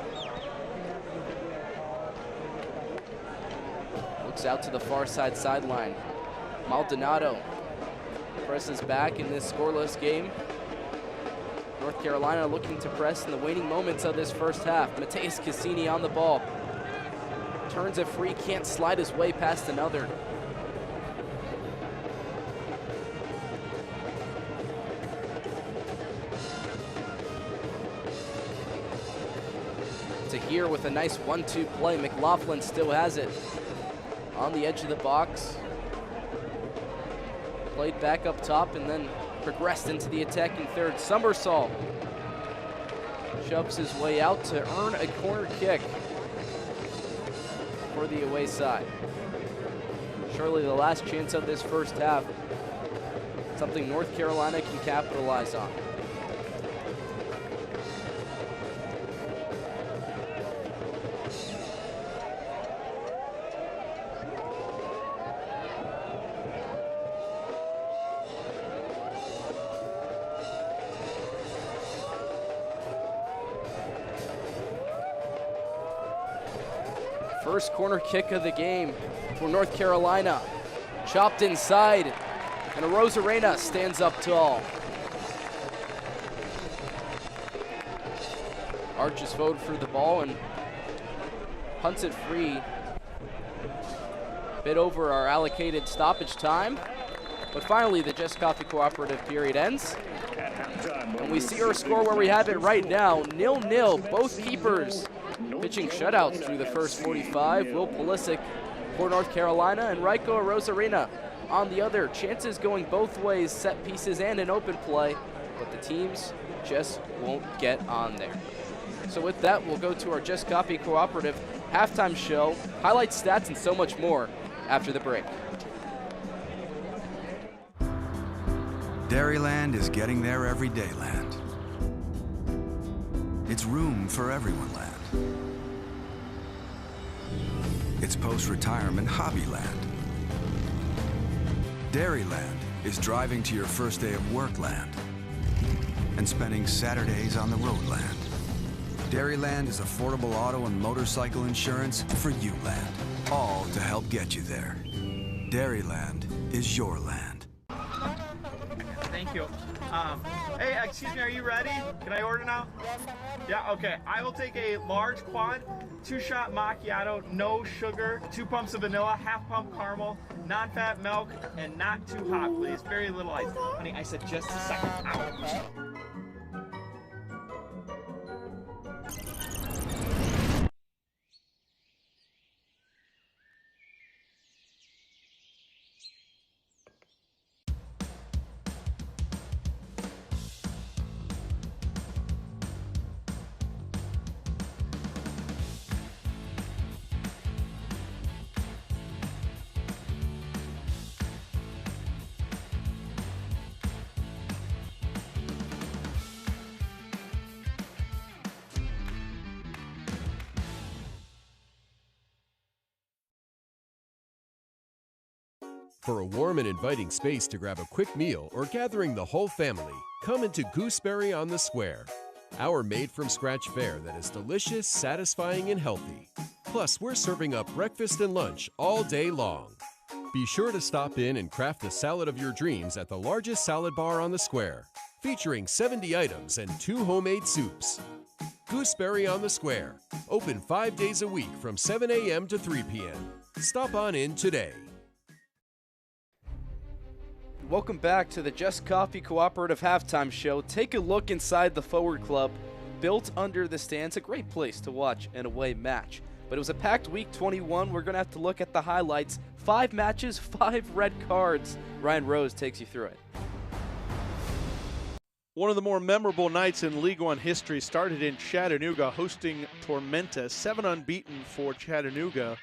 Looks out to the far side sideline. Maldonado presses back in this scoreless game. North Carolina looking to press in the waning moments of this first half. Mateus Cassini on the ball. Turns it free, can't slide his way past another. To here with a nice 1-2 play. McLaughlin still has it. On the edge of the box. Played back up top and then progressed into the attacking third. Somersault shoves his way out to earn a corner kick for the away side. Surely the last chance of this first half. Something North Carolina can capitalize on. First corner kick of the game for North Carolina. Chopped inside, and Rosarena stands up tall. Arches forward for the ball and punts it free. Bit over our allocated stoppage time, but finally the Just Coffee Cooperative period ends. And we see our score where we have it right now, 0-0, both keepers pitching shutouts through the first 45. Will Pulisic for North Carolina and Raiko Rosarena on the other. Chances going both ways, set pieces and an open play, but the teams just won't get on there. So with that, we'll go to our Just Coffee Cooperative halftime show, highlights, stats, and so much more after the break. Dairyland is getting there every day land. It's room for everyone land. It's post-retirement hobby land. Dairyland is driving to your first day of work land and spending Saturdays on the road land. Dairyland is affordable auto and motorcycle insurance for you land, all to help get you there. Dairyland is your land. Thank you. Hey, excuse me, are you ready? Can I order now? Yeah, okay. I will take a large quad, 2-shot macchiato, no sugar, 2 pumps of vanilla, half pump caramel, non-fat milk, and not too hot, please. Very little ice. Honey, I said just a second. Ow. For a warm and inviting space to grab a quick meal or gathering the whole family, come into Gooseberry on the Square. Our made-from-scratch fare that is delicious, satisfying, and healthy. Plus, we're serving up breakfast and lunch all day long. Be sure to stop in and craft the salad of your dreams at the largest salad bar on the Square, featuring 70 items and 2 homemade soups. Gooseberry on the Square, open 5 days a week from 7 a.m. to 3 p.m. Stop on in today. Welcome back to the Just Coffee Cooperative Halftime Show. Take a look inside the Forward Club. Built under the stands, a great place to watch an away match. But it was a packed week 21. We're going to have to look at the highlights. 5 matches, 5 red cards. Ryan Rose takes you through it. One of the more memorable nights in League One history started in Chattanooga, hosting Tormenta. 7 unbeaten for Chattanooga.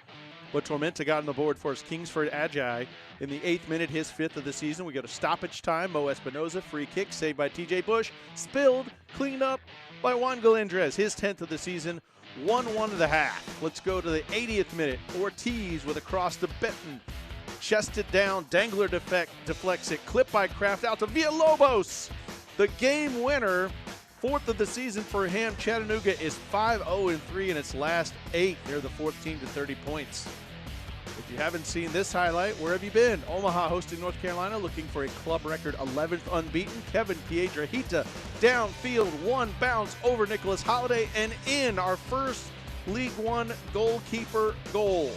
But Tormenta got on the board for his Kingsford Agi in the 8th minute, his 5th of the season. We go to stoppage time. Mo Espinoza, free kick, saved by TJ Bush. Spilled, cleaned up by Juan Galindrez, his 10th of the season. 1-1 at the half. Let's go to the 80th minute. Ortiz with a cross to Benton. Chested down, Dangler deflects it. Clipped by Kraft out to Villalobos. The game winner. 4th of the season for him. Chattanooga is 5-0-3 in its last 8. They're the 14 to 30 points. If you haven't seen this highlight, where have you been? Omaha hosting North Carolina, looking for a club record 11th unbeaten. Kevin Piedrahita downfield, one bounce over Nicholas Holiday and in, our first League One goalkeeper goal.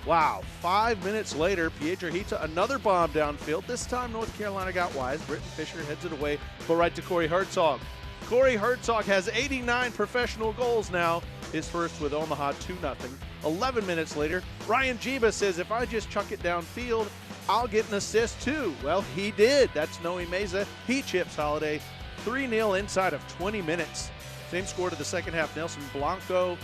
Wow, 5 minutes later, Piedrahita, another bomb downfield. This time North Carolina got wise. Britton Fisher heads it away, but right to Corey Hertzog. Corey Hertzog has 89 professional goals now, his first with Omaha, 2-0. 11 minutes later, Ryan Jiba says, if I just chuck it downfield, I'll get an assist too. Well, he did. That's Noe Meza. He chips Holiday 3-0 inside of 20 minutes. Same score to the second half. Nelson Blanco,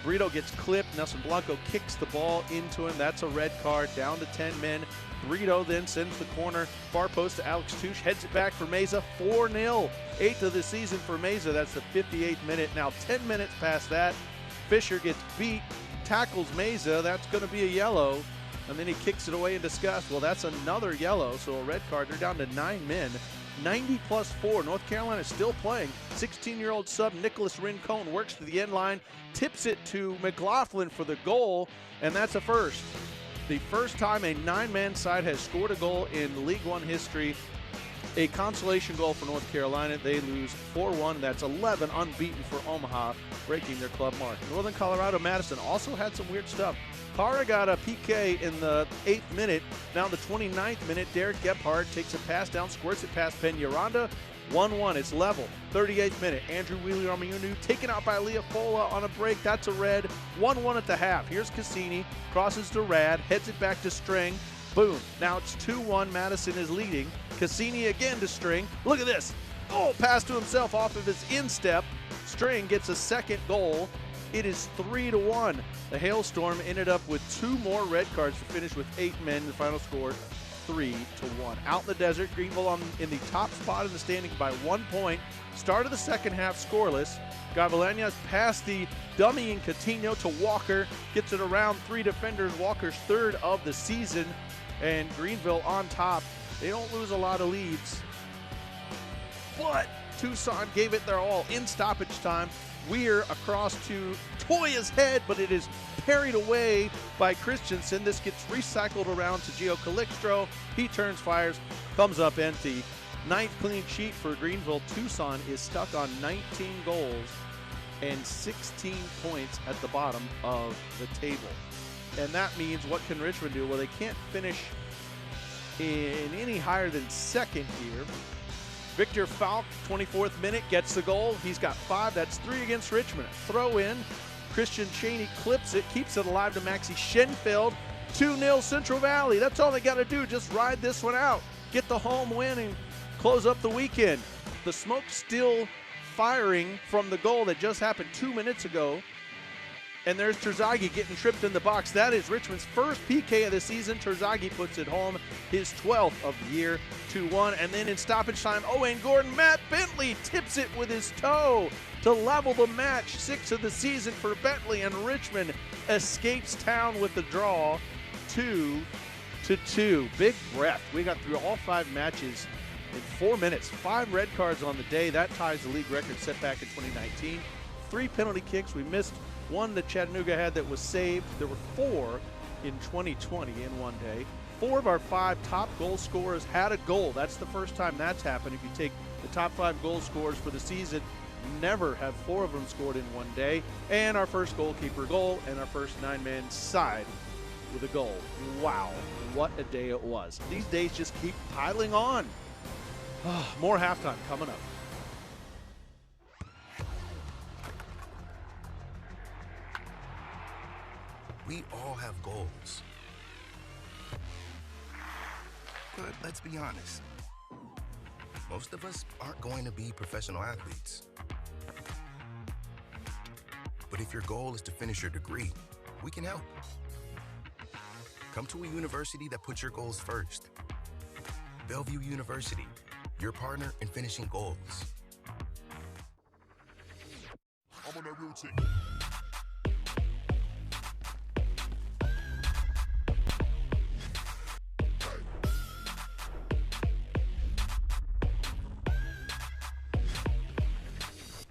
Brito gets clipped. Nelson Blanco kicks the ball into him. That's a red card, down to 10 men. Brito then sends the corner, far post to Alex Touche, heads it back for Meza, 4-0. 8th of the season for Meza. That's the 58th minute. Now 10 minutes past that, Fisher gets beat, tackles Meza. That's going to be a yellow, and then he kicks it away in disgust. Well, that's another yellow, so a red card. They're down to 9 men. 90+4. North Carolina is still playing. 16-year-old sub Nicholas Rincon works to the end line, tips it to McLaughlin for the goal, and that's a first. The first time a 9-man side has scored a goal in League One history. A consolation goal for North Carolina. They lose 4-1. That's 11 unbeaten for Omaha, breaking their club mark. Northern Colorado Madison also had some weird stuff. Parra got a PK in the 8th minute. Now in the 29th minute, Derek Gebhardt takes a pass down, squirts it past Peñaranda. 1-1, it's level. 38th minute, Andrew Wheeler-Amayunu taken out by Leopola on a break. That's a red. 1-1 at the half. Here's Cassini, crosses to Rad, heads it back to String. Boom. Now it's 2-1. Madison is leading. Cassini again to String. Look at this. Oh, pass to himself off of his instep. String gets a second goal. It is 3-1. The Hailstorm ended up with 2 more red cards to finish with 8 men. The final score 3-1. Out in the desert, Greenville in the top spot in the standings by 1 point. Start of the second half scoreless. Gavilanes passed the dummy in Coutinho to Walker. Gets it around 3 defenders. Walker's 3rd of the season. And Greenville on top. They don't lose a lot of leads. But Tucson gave it their all in stoppage time. Weir across to Toya's head, but it is parried away by Christensen. This gets recycled around to Gio Calixtro. He turns, fires, comes up empty. 9th clean sheet for Greenville. Tucson is stuck on 19 goals and 16 points at the bottom of the table. And that means, what can Richmond do? Well, they can't finish in any higher than 2nd here. Victor Falk, 24th minute, gets the goal. He's got 5. That's 3 against Richmond. Throw in. Christian Cheney clips it, keeps it alive to Maxie Schenfeld. 2-0 Central Valley. That's all they got to do. Just ride this one out. Get the home win and close up the weekend. The smoke's still firing from the goal that just happened 2 minutes ago. And there's Terzaghi getting tripped in the box. That is Richmond's first PK of the season. Terzaghi puts it home, his 12th of the year, 2-1. And then in stoppage time, Owain Gordon, Matt Bentley tips it with his toe to level the match. 6th of the season for Bentley, and Richmond escapes town with the draw, 2-2. 2. Big breath. We got through all 5 matches in 4 minutes. 5 red cards on the day. That ties the league record set back in 2019. 3 penalty kicks. We missed one that Chattanooga had that was saved. There were 4 in 2020 in one day. 4 of our 5 top goal scorers had a goal. That's the first time that's happened. If you take the top 5 goal scorers for the season, never have 4 of them scored in one day. And our first goalkeeper goal and our first 9-man side with a goal. Wow, what a day it was. These days just keep piling on. More halftime coming up. We all have goals. But let's be honest. Most of us aren't going to be professional athletes. But if your goal is to finish your degree, we can help. Come to a university that puts your goals first. Bellevue University, your partner in finishing goals. I'm on that routine.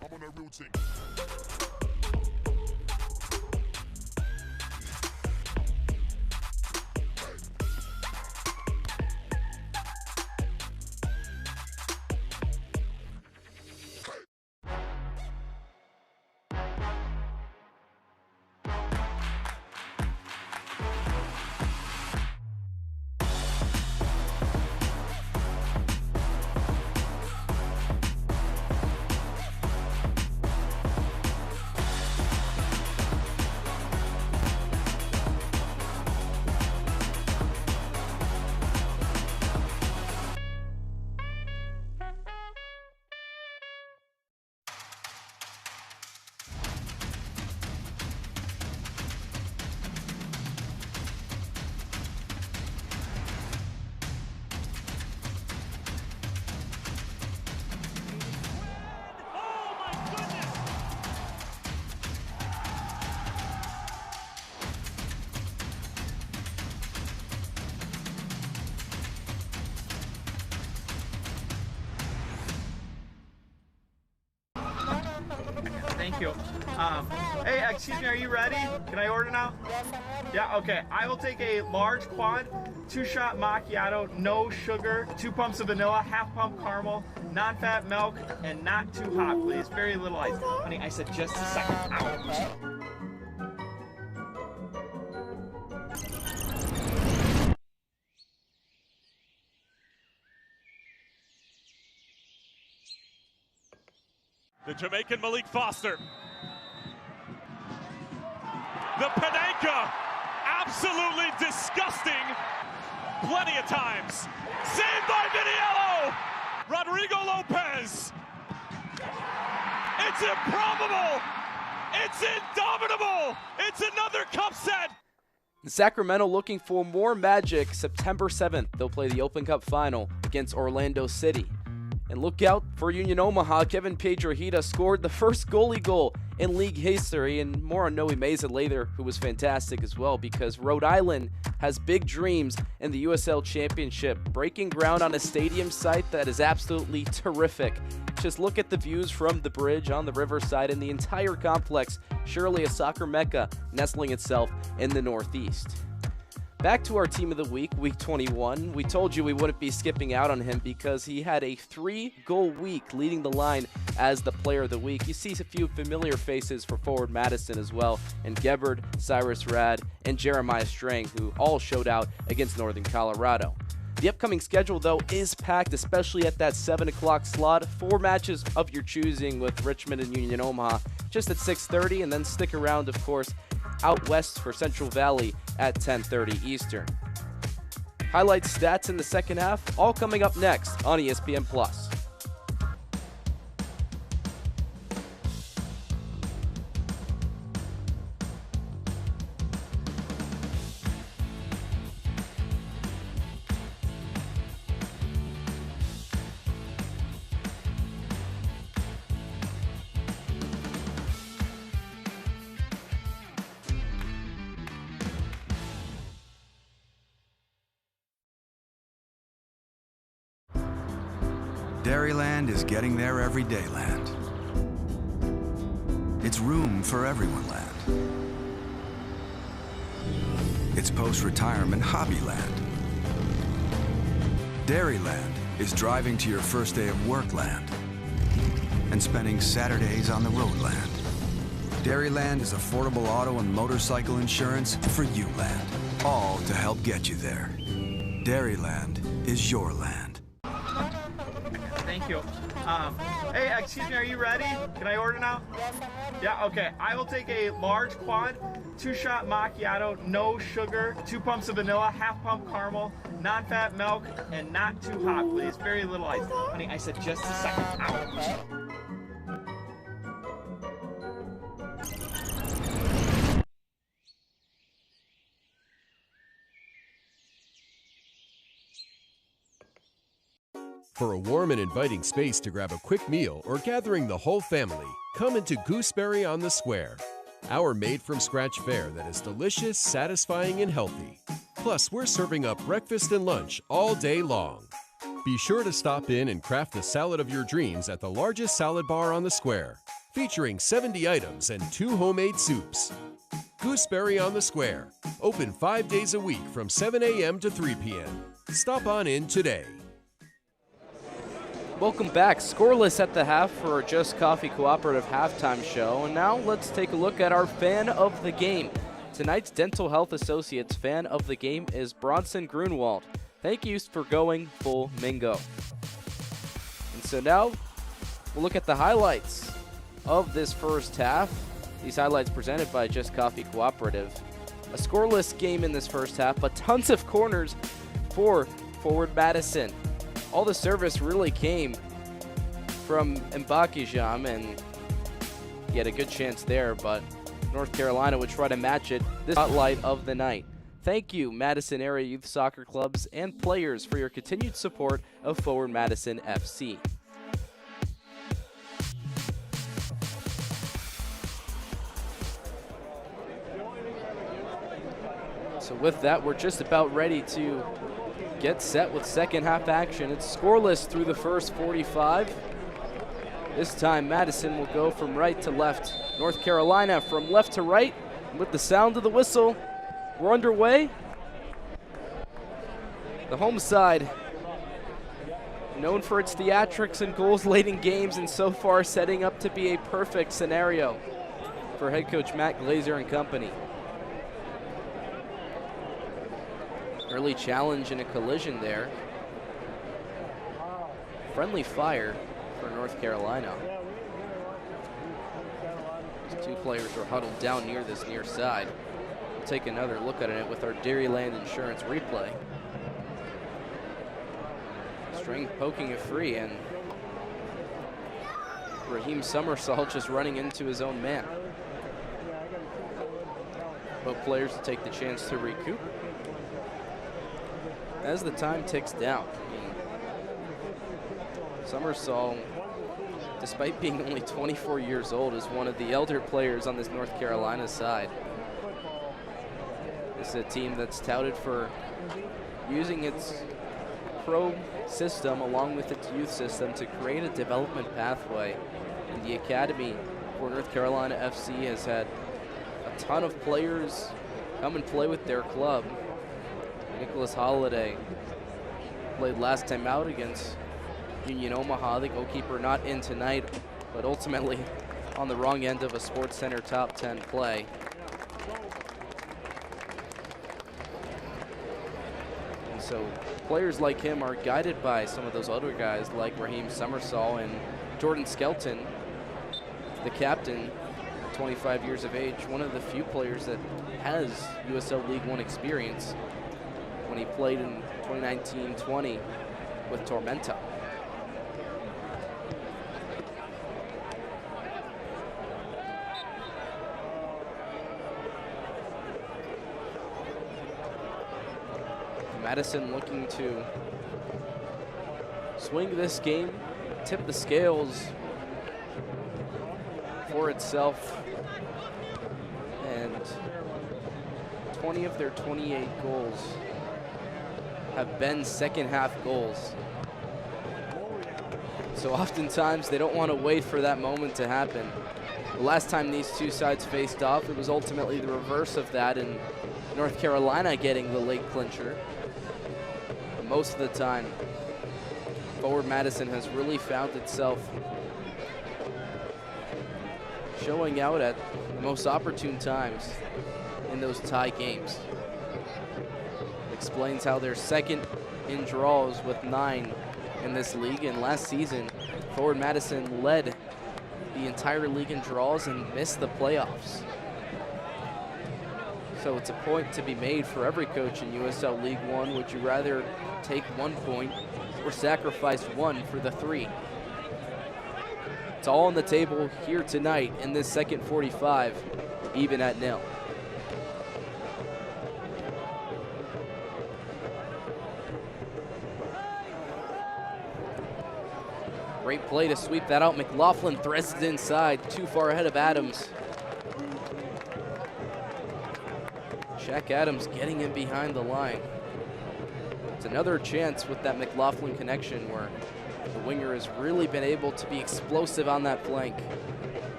I'm on that routine. Thank you. Hey, excuse me, are you ready? Can I order now? Yeah, okay. I will take a large quad, 2-shot macchiato, no sugar, 2 pumps of vanilla, half pump caramel, non-fat milk, and not too hot, please. Very little ice. Honey, I said just a second. Ow. The Jamaican Malik Foster. The Panenka, absolutely disgusting. Plenty of times. Saved by Viniello. Rodrigo Lopez. It's improbable. It's indomitable. It's another cup set. Sacramento looking for more magic. September 7th, they'll play the Open Cup final against Orlando City. And look out for Union Omaha. Kevin Pedrohita scored the first goalie goal in league history, and more on Noe Meza later, who was fantastic as well, because Rhode Island has big dreams in the USL Championship, breaking ground on a stadium site that is absolutely terrific. Just look at the views from the bridge on the riverside and the entire complex, surely a soccer mecca nestling itself in the Northeast. Back to our team of the week, week 21. We told you we wouldn't be skipping out on him because he had a 3-goal week leading the line as the player of the week. You see a few familiar faces for forward Madison as well, and Gebhard, Cyrus Rad, and Jeremiah Strang, who all showed out against Northern Colorado. The upcoming schedule, though, is packed, especially at that 7 o'clock slot. 4 matches of your choosing with Richmond and Union Omaha just at 6:30, and then stick around, of course, out west for Central Valley at 10:30 Eastern. Highlights, stats in the second half, all coming up next on ESPN+. Dairyland is getting there everyday land. It's room for everyone land. It's post-retirement hobby land. Dairyland is driving to your first day of work land and spending Saturdays on the road land. Dairyland is affordable auto and motorcycle insurance for you land, all to help get you there. Dairyland is your land. Thank you. Hey, excuse me, are you ready? Can I order now? Yeah, okay. I will take a large quad, 2-shot macchiato, no sugar, 2 pumps of vanilla, half pump caramel, non-fat milk, and not too hot, please. Very little ice. Honey, I said just a second. Ow. For a warm and inviting space to grab a quick meal or gathering the whole family, come into Gooseberry on the Square. Our made-from-scratch fare that is delicious, satisfying, and healthy. Plus, we're serving up breakfast and lunch all day long. Be sure to stop in and craft the salad of your dreams at the largest salad bar on the Square, featuring 70 items and 2 homemade soups. Gooseberry on the Square, open 5 days a week from 7 a.m. to 3 p.m. Stop on in today. Welcome back. Scoreless at the half for our Just Coffee Cooperative halftime show. And now let's take a look at our fan of the game. Tonight's Dental Health Associates fan of the game is Bronson Grunwald. Thank you for going full Mingo. And so now we'll look at the highlights of this first half. These highlights presented by Just Coffee Cooperative. A scoreless game in this first half, but tons of corners for forward Madison. All the service really came from Mbakijam, and he had a good chance there, but North Carolina would try to match it. This spotlight of the night. Thank you, Madison Area Youth Soccer Clubs and players, for your continued support of Forward Madison FC. So with that, we're just about ready to get set with second half action. It's scoreless through the first 45. This time Madison will go from right to left. North Carolina from left to right. And with the sound of the whistle, we're underway. The home side, known for its theatrics and goals late in games, and so far setting up to be a perfect scenario for head coach Matt Glazer and company. Early challenge and a collision there. Friendly fire for North Carolina. These two players are huddled down near this near side. We'll take another look at it with our Dairyland Insurance replay. String poking it free, and Raheem Summersall just running into his own man. Both players to take the chance to recoup as the time ticks down. Summersall, despite being only 24 years old, is one of the elder players on this North Carolina side. This is a team that's touted for using its pro system along with its youth system to create a development pathway. And the academy for North Carolina FC has had a ton of players come and play with their club. Nicholas Holiday played last time out against Union Omaha. The goalkeeper not in tonight, but ultimately on the wrong end of a Sports Center top 10 play. And so players like him are guided by some of those other guys like Raheem Summersall and Jordan Skelton, the captain, 25 years of age, one of the few players that has USL League One experience when he played in 2019-20 with Tormenta. Madison looking to swing this game, tip the scales for itself, and 20 of their 28 goals have been second half goals. So oftentimes they don't want to wait for that moment to happen. The last time these two sides faced off, it was ultimately the reverse of that, and North Carolina getting the late clincher. But most of the time, Forward Madison has really found itself showing out at the most opportune times in those tie games. Explains how they're second in draws with 9 in this league, and last season Forward Madison led the entire league in draws and missed the playoffs. So it's a point to be made for every coach in USL League One. Would you rather take 1 point or sacrifice 1 for the 3? It's all on the table here tonight in this second 45, even at 0. Great play to sweep that out. McLaughlin threads it inside, too far ahead of Adams. Shaq Adams getting in behind the line. It's another chance with that McLaughlin connection where the winger has really been able to be explosive on that flank.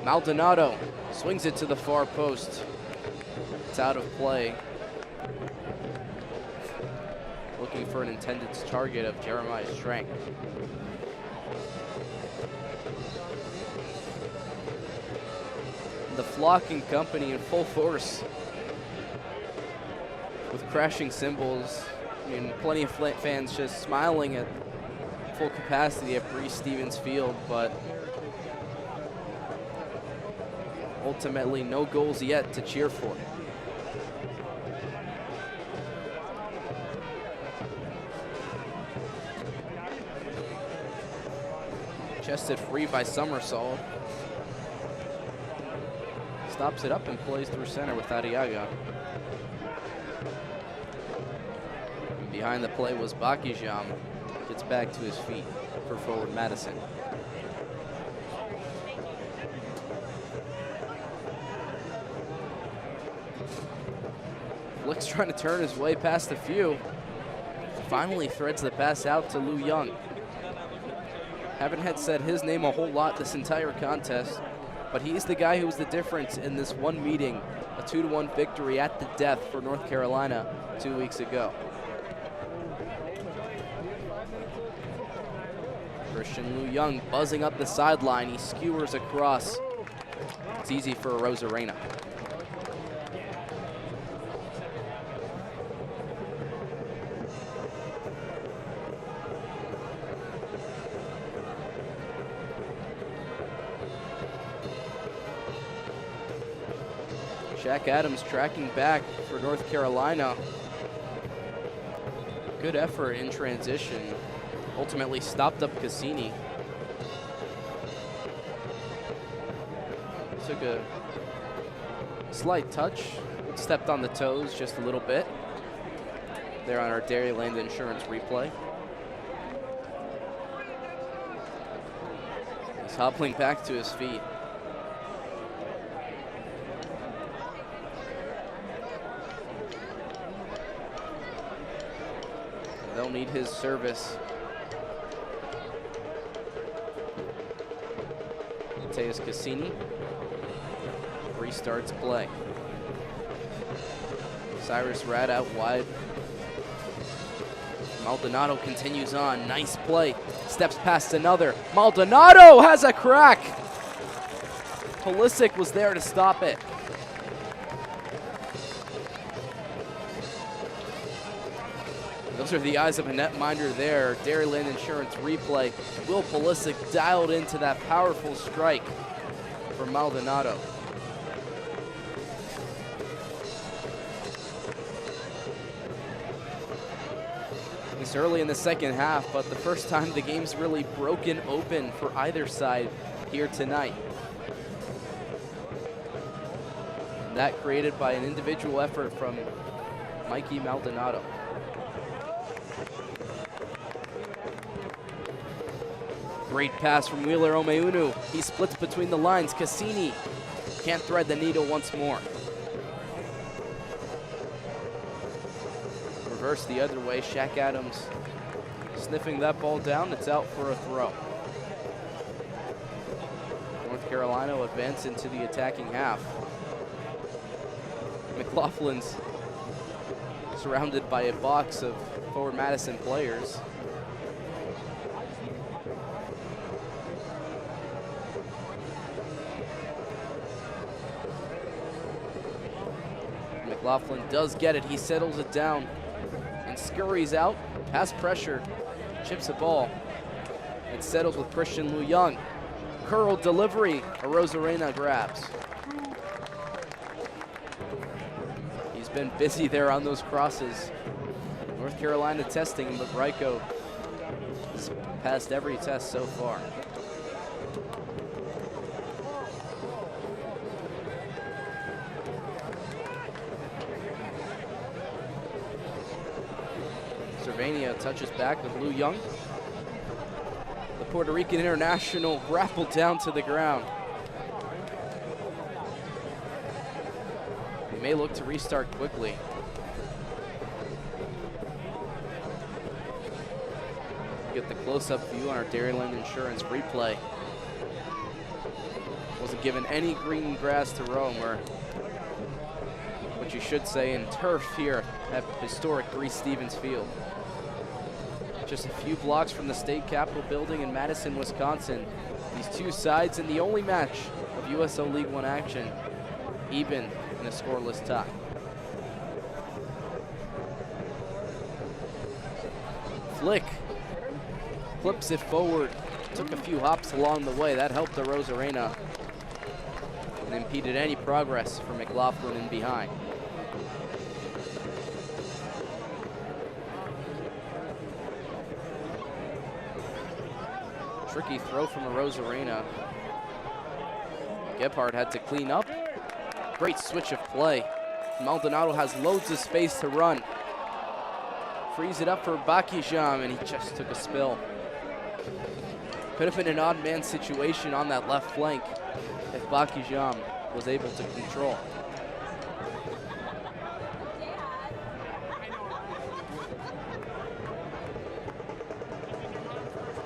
Maldonado swings it to the far post. It's out of play. Looking for an intended target of Jeremiah Strang. The Flock and company in full force with crashing cymbals. I mean, plenty of fans just smiling at full capacity at Breese Stevens Field, but ultimately no goals yet to cheer for. Chested free by Somersall. Stops it up and plays through center with Arriaga. Behind the play was Bakijam. Gets back to his feet for Forward Madison. Flick's trying to turn his way past a few. Finally threads the pass out to Lou Young. Haven't had said his name a whole lot this entire contest, but he's the guy who was the difference in this one meeting, a 2-1 victory at the death for North Carolina 2 weeks ago. Christian Lou Young buzzing up the sideline. He skewers across. It's easy for Rosarena. Shaq Adams tracking back for North Carolina. Good effort in transition. Ultimately stopped up Cassini. Took a slight touch. Stepped on the toes just a little bit. There on our Dairyland Insurance replay. He's hobbling back to his feet. They'll need his service. Mateus Cassini restarts play. Cyrus Rad out wide. Maldonado continues on. Nice play. Steps past another. Maldonado has a crack. Pulisic was there to stop it. Those are the eyes of a netminder there. Dairyland Insurance replay. Will Pulisic dialed into that powerful strike for Maldonado. It's early in the second half, but the first time the game's really broken open for either side here tonight. And that created by an individual effort from Mikey Maldonado. Great pass from Wheeler Omeunu. He splits between the lines. Cassini can't thread the needle once more. reverse the other way. Shaq Adams sniffing that ball down. It's out for a throw. North Carolina advance into the attacking half. McLaughlin's surrounded by a box of forward Madison players. McLaughlin does get it. He settles it down and scurries out. Pass pressure, chips the ball. It settles with Christian Lu Young. Curl delivery, a Rosarena grabs. He's been busy there on those crosses. North Carolina testing, but Ryko has passed every test so far. Cervania touches back with Lu Young. The Puerto Rican international grappled down to the ground. He may look to restart quickly. Get the close-up view on our Dairyland Insurance replay. Wasn't given any green grass to roam, or what you should say in turf here at historic Reese Stevens Field. Just a few blocks from the state capitol building in Madison, Wisconsin. These two sides in the only match of USL League One action, even in a scoreless tie. Flick flips it forward. Took a few hops along the way. That helped the Rosarena and impeded any progress for McLaughlin in behind. Tricky throw from a Rosarena. Gebhardt had to clean up. Great switch of play. Maldonado has loads of space to run. Frees it up for Bakijam, and he just took a spill. Could have been an odd man situation on that left flank if Bakijam was able to control.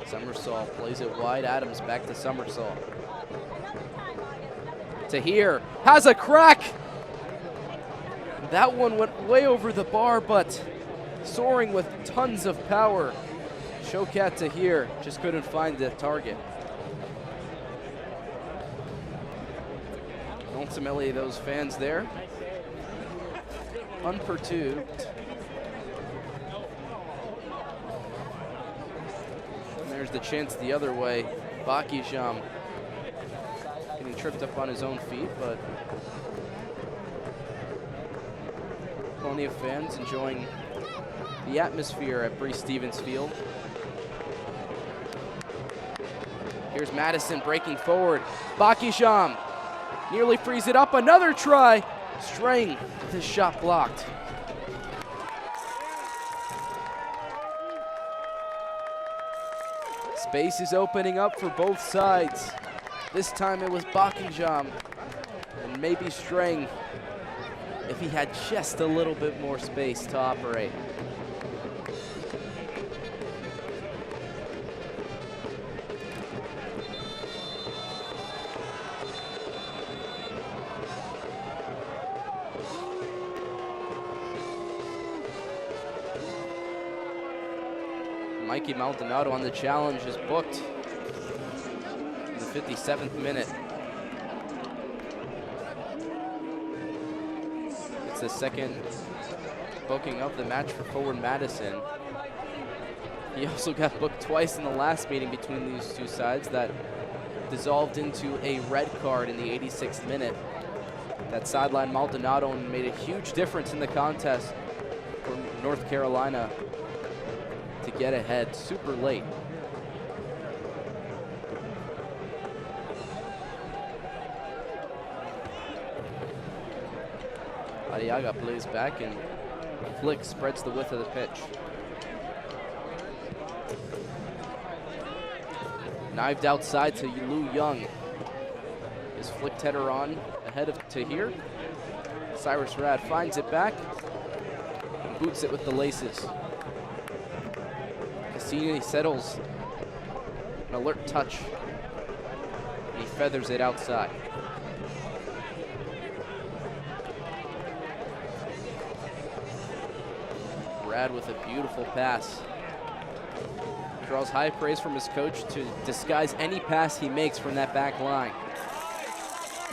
Summersall plays it wide. Adams back to Summersall. Tahir has a crack. That one went way over the bar, but soaring with tons of power. Shokat Tahir just couldn't find the target. Ultimately, those fans there, unperturbed. There's the chance the other way. Bakijam getting tripped up on his own feet, but plenty of fans enjoying the atmosphere at Breese Stevens Field. Here's Madison breaking forward. Bakijam nearly frees it up. Another try. Strang with his shot blocked. Space is opening up for both sides. This time it was Bakijam and maybe Strang if he had just a little bit more space to operate. Mikey Maldonado on the challenge is booked in the 57th minute. It's the second booking of the match for forward Madison. He also got booked twice in the last meeting between these two sides that dissolved into a red card in the 86th minute. That sideline Maldonado made a huge difference in the contest for North Carolina to get ahead super late. Arriaga plays back and Flick spreads the width of the pitch. Knived outside to Lu Young. His flicked header on ahead of Tahir. Cyrus Rad finds it back. boots it with the laces. Cassini settles an alert touch. And he feathers it outside. Brad with a beautiful pass. Draws high praise from his coach to disguise any pass he makes from that back line.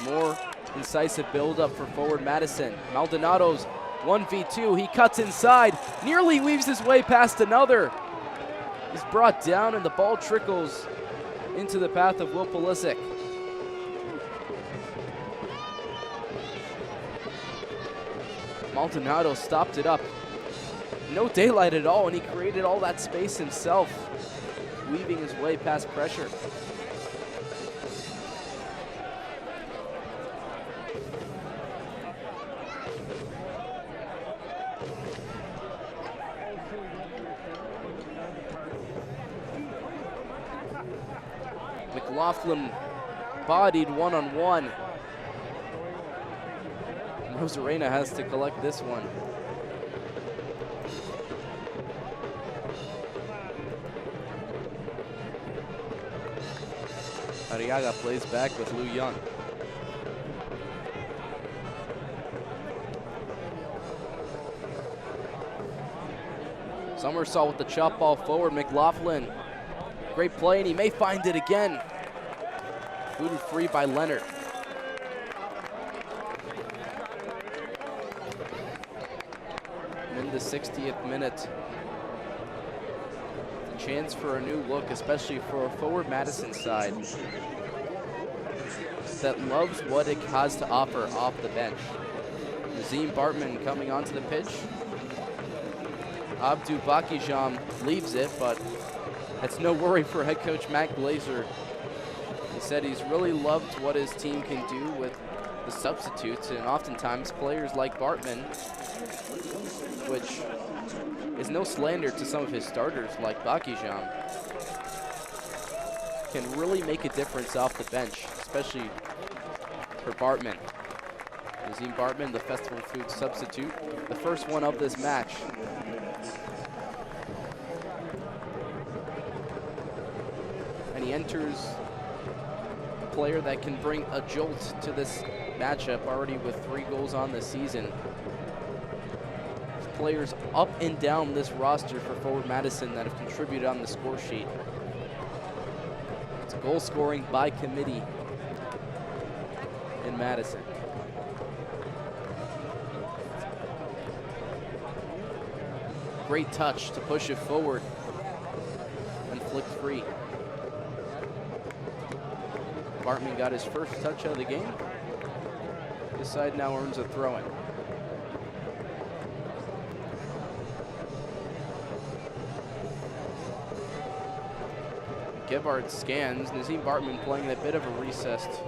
More incisive build-up for forward Madison. Maldonado's 1v2, he cuts inside, nearly weaves his way past another. He's brought down and the ball trickles into the path of Will Pulisic. Maldonado stopped it up. No daylight at all, and he created all that space himself, weaving his way past pressure. McLaughlin bodied one-on-one. Rosarena has to collect this one. Arriaga plays back with Liu Young. Somersault with the chop ball forward. McLaughlin, great play, and he may find it again. Booted free by Leonard. In the 60th minute, the chance for a new look, especially for a forward Madison side that loves what it has to offer off the bench. Nazim Bartman coming onto the pitch. Abdou Bakijam leaves it, but that's no worry for head coach Matt Glazer. He said he's really loved what his team can do with the substitutes, and oftentimes players like Bartman, which is no slander to some of his starters like Bakijam, can really make a difference off the bench, especially for Bartman. Nazim Bartman, the Festival Food substitute, the first one of this match. And he enters a player that can bring a jolt to this matchup, already with 3 goals on the season. There's players up and down this roster for forward Madison that have contributed on the score sheet. It's goal scoring by committee in Madison. Great touch to push it forward and flick free. Bartman got his first touch of the game. This side now earns a throw-in. Gebhardt scans. Nazim Bartman playing a bit of a recessed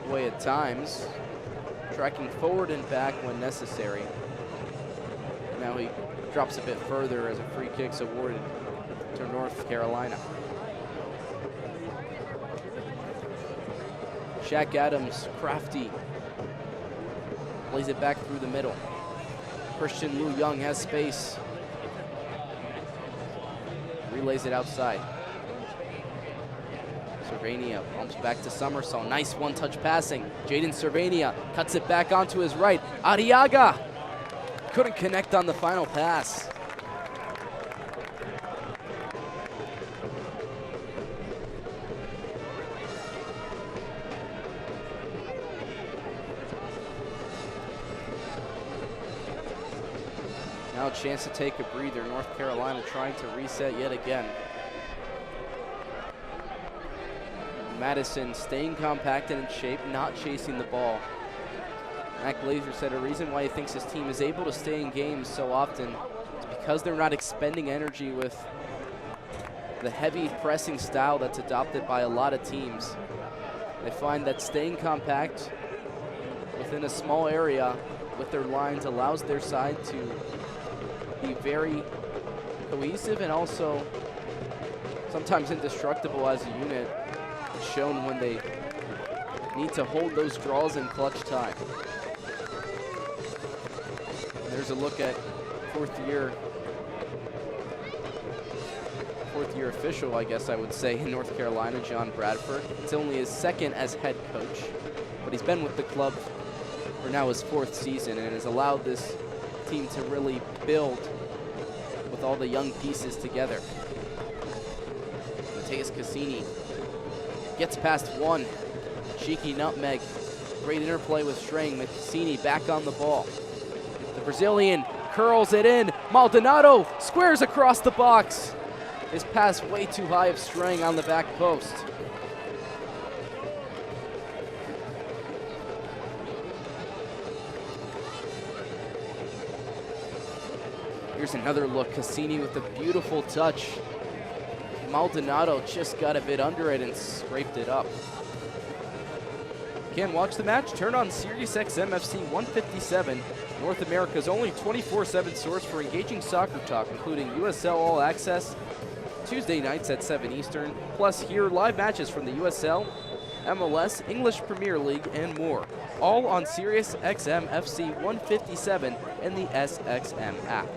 way at times, tracking forward and back when necessary. Now he drops a bit further as a free kick's awarded to North Carolina. Shaq Adams, crafty, plays it back through the middle. Christian Liu Young has space. Relays it outside. Cervania bumps back to Somersault. Nice one-touch passing. Jaden Cervania cuts it back onto his right. Arriaga couldn't connect on the final pass. Now a chance to take a breather. North Carolina trying to reset yet again. Madison staying compact and in shape, not chasing the ball. Matt Glazer said a reason why he thinks his team is able to stay in games so often is because they're not expending energy with the heavy pressing style that's adopted by a lot of teams. They find that staying compact within a small area with their lines allows their side to be very cohesive and also sometimes indestructible as a unit. It's shown when they need to hold those draws in clutch time. There's a look at fourth year official, I guess I would say, in North Carolina, John Bradford. It's only his second as head coach, but he's been with the club for now his fourth season and has allowed this team to really build with all the young pieces together. Mateus Cassini gets past one. Cheeky nutmeg. Great interplay with Strang. Cassini back on the ball. The Brazilian curls it in. Maldonado squares across the box. His pass way too high of Strang on the back post. Here's another look. Cassini with a beautiful touch. Maldonado just got a bit under it and scraped it up. Can't watch the match? Turn on Sirius XM FC 157, North America's only 24/7 source for engaging soccer talk, including USL All Access, Tuesday nights at 7 Eastern, plus hear live matches from the USL, MLS, English Premier League, and more. All on Sirius XM FC 157 and the SXM app.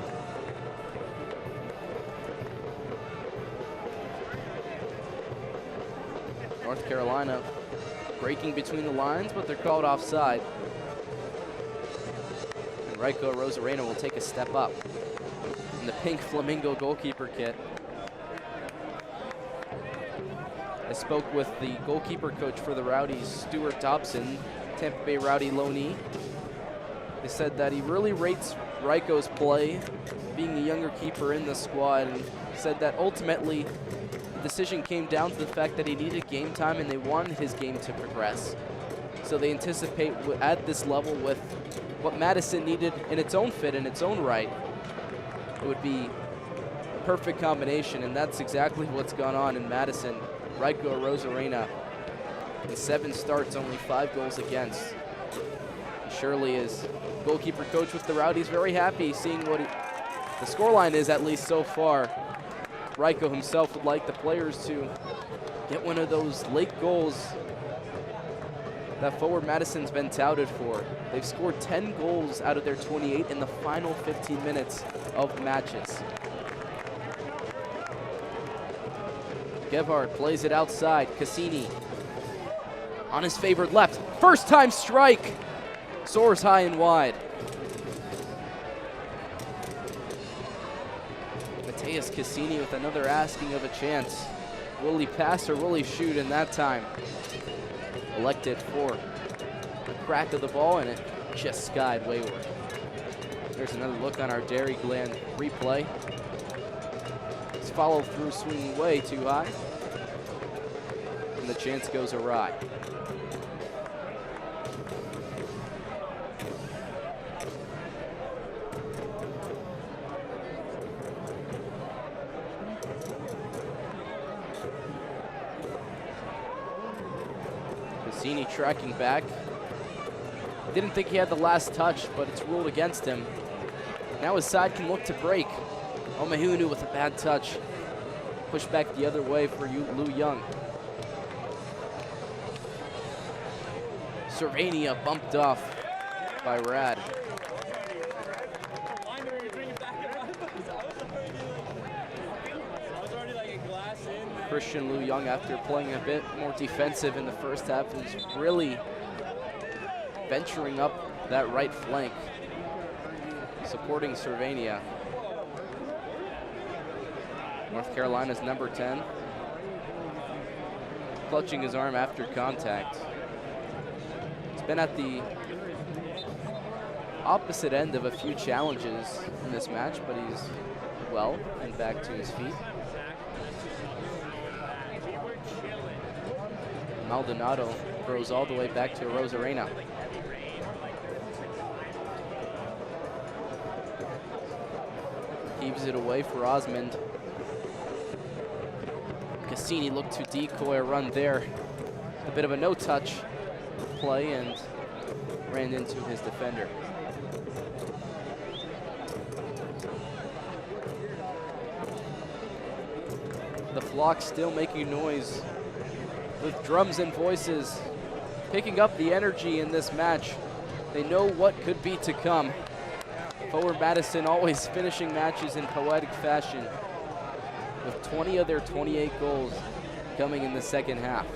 North Carolina breaking between the lines, but they're called offside. And Raiko Rosarena will take a step up in the pink flamingo goalkeeper kit. I spoke with the goalkeeper coach for the Rowdies, Stuart Dobson, Tampa Bay Rowdy loanee. They said that he really rates Raiko's play, being a younger keeper in the squad, and said that ultimately the decision came down to the fact that he needed game time and they wanted his game to progress. So they anticipate at this level with what Madison needed in its own fit, in its own right, it would be a perfect combination, and that's exactly what's gone on in Madison. Raiko Rosarena, in 7 starts, only 5 goals against. And Shirley is goalkeeper coach with the Rowdies, very happy seeing what the scoreline is, at least so far. Raiko himself would like the players to get one of those late goals that forward Madison's been touted for. They've scored 10 goals out of their 28 in the final 15 minutes of matches. Gebhardt plays it outside. Cassini on his favored left. First time strike. Soars high and wide. Mateus Cassini with another asking of a chance. Will he pass or will he shoot? And that time elected for the crack of the ball, and it just skied wayward. There's another look on our Dairy Gland replay. His follow through swinging way too high, and the chance goes awry. Cassini tracking back. Didn't think he had the last touch, but it's ruled against him. Now his side can look to break. Omehunu with a bad touch. Pushed back the other way for Lu Young. Cervania bumped off by Rad. Christian Lu Young, after playing a bit more defensive in the first half, is really venturing up that right flank, supporting Cervania. North Carolina's number 10, clutching his arm after contact. He's been at the opposite end of a few challenges in this match, but he's well and back to his feet. Maldonado throws all the way back to Rosarena. Heaves it away for Osmond. Cassini looked to decoy a run there. A bit of a no-touch play and ran into his defender. The flock still making noise with drums and voices, picking up the energy in this match. They know what could be to come. Forward Madison always finishing matches in poetic fashion, with 20 of their 28 goals coming in the second half.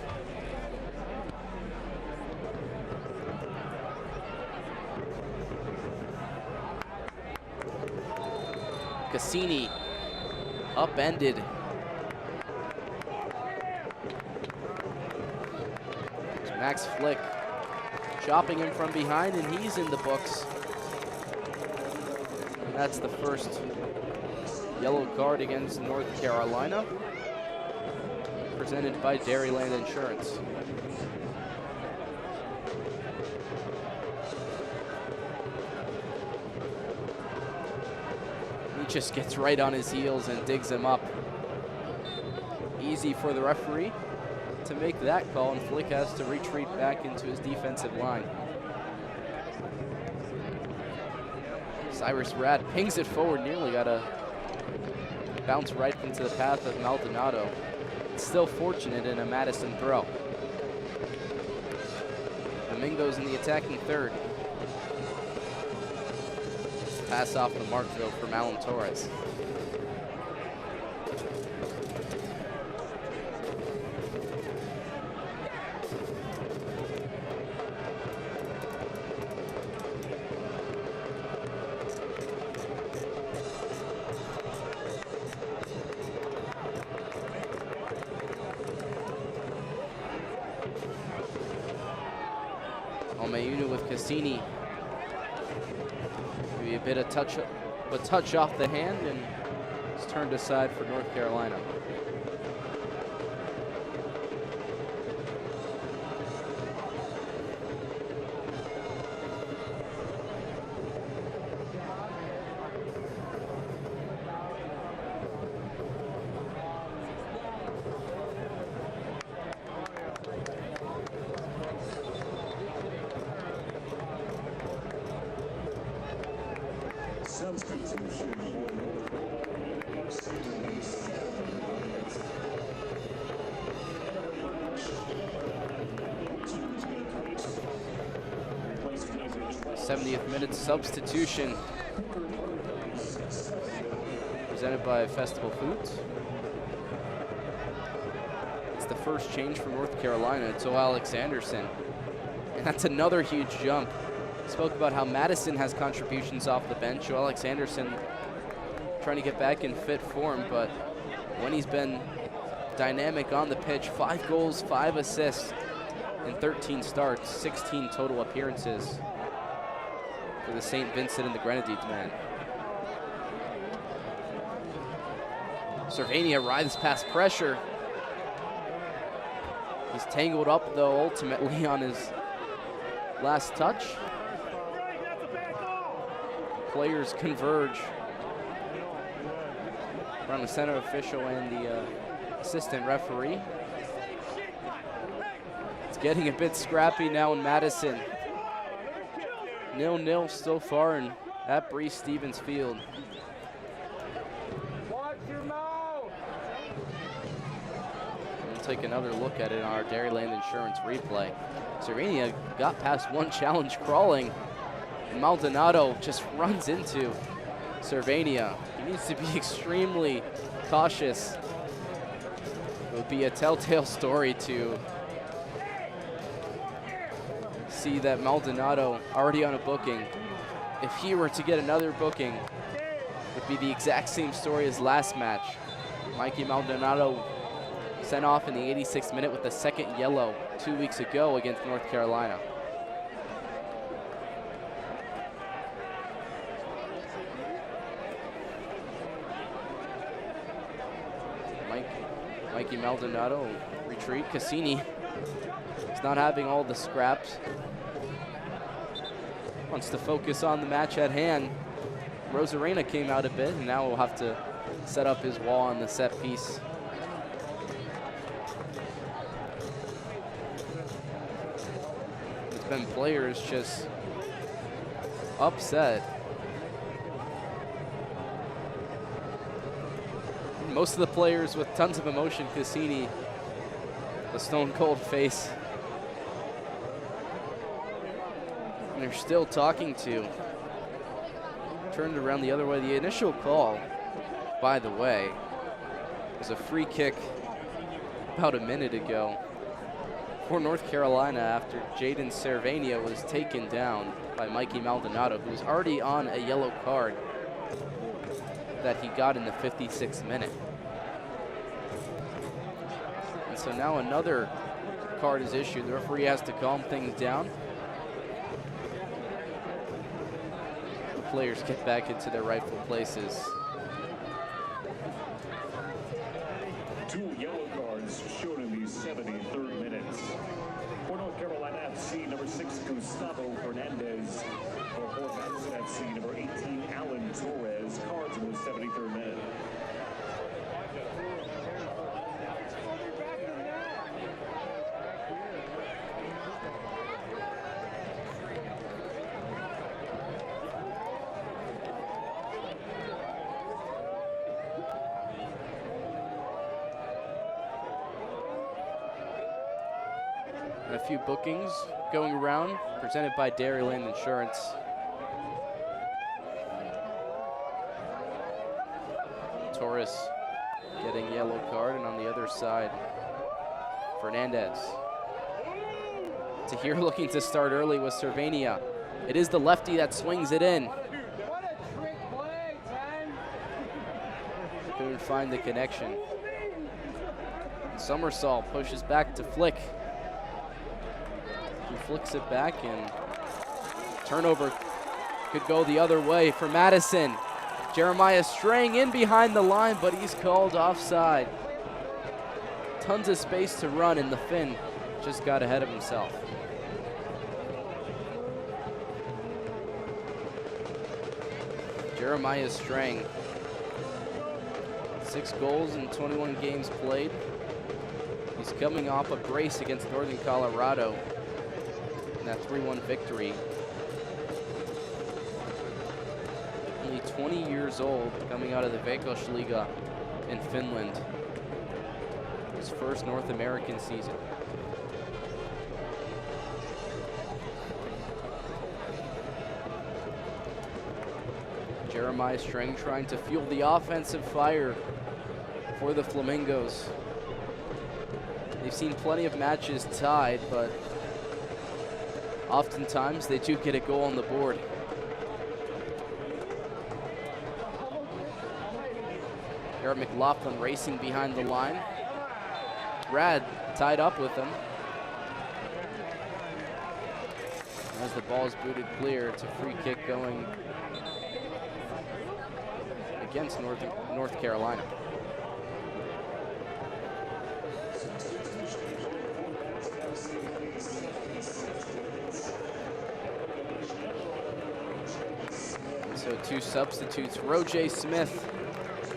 Cassini upended. Max Flick chopping him from behind, and he's in the books. And that's the first yellow card against North Carolina, presented by Dairyland Insurance. He just gets right on his heels and digs him up. Easy for the referee to make that call, and Flick has to retreat back into his defensive line. Cyrus Rad pings it forward, nearly got a bounce right into the path of Maldonado. It's still fortunate in a Madison throw. Domingo's in the attacking third. Pass off the mark though from Alan Torres. Omeunu with Cassini. Maybe a bit of touch off the hand, and it's turned aside for North Carolina. Substitution presented by Festival Foods. It's the first change for North Carolina. It's Alex Anderson, and that's another huge jump. Spoke about how Madison has contributions off the bench. Alex Anderson trying to get back in fit form, but when he's been dynamic on the pitch, 5 goals, 5 assists in 13 starts, 16 total appearances for the St. Vincent and the Grenadines man. Cervania writhes past pressure. He's tangled up though ultimately on his last touch. Players converge around the center official and the assistant referee. It's getting a bit scrappy now in Madison. 0-0 so far at Breese Stevens Field. We'll take another look at it on our Dairyland Insurance replay. Cervania got past one challenge crawling. Maldonado just runs into Cervania. He needs to be extremely cautious. It would be a telltale story to see that Maldonado already on a booking. If he were to get another booking, it would be the exact same story as last match. Mikey Maldonado sent off in the 86th minute with the second yellow 2 weeks ago against North Carolina. Mikey Maldonado retreat. Cassini is not having all the scraps. Wants to focus on the match at hand. Rosarena came out a bit, and now we'll have to set up his wall on the set piece. It's been players just upset. Most of the players with tons of emotion. Cassini, the stone cold face. And they're still talking to turned around the other way. The initial call, by the way, was a free kick about a minute ago for North Carolina after Jaden Cervania was taken down by Mikey Maldonado, who was already on a yellow card that he got in the 56th minute. And so now another card is issued. The referee has to calm things down. The players get back into their rightful places. 2 yellow cards shown in the 73rd minute. For North Carolina FC, number 6, Gustavo Fernandez. For Madison FC, number 18, Alan Torres. Cards in the 73rd minute. And a few bookings going around, presented by Dairyland Insurance. Torres getting yellow card, and on the other side, Fernandez. Tahir looking to start early with Cervania. It is the lefty that swings it in. Couldn't find the connection. Somersault pushes back to Flick. He flicks it back, and turnover could go the other way for Madison. Jeremiah straying in behind the line, but he's called offside. Tons of space to run, and the Finn just got ahead of himself. Jeremiah Strang, 6 goals in 21 games played. He's coming off a brace against Northern Colorado in that 3-1 victory. Only 20 years old, coming out of the Veikkausliiga in Finland. His first North American season. Jeremiah Strang trying to fuel the offensive fire for the Flamingos. They've seen plenty of matches tied, but oftentimes they do get a goal on the board. Garrett McLaughlin racing behind the line. Brad tied up with him. As the ball is booted clear, it's a free kick going against North Carolina. So 2 substitutes. Roger Smith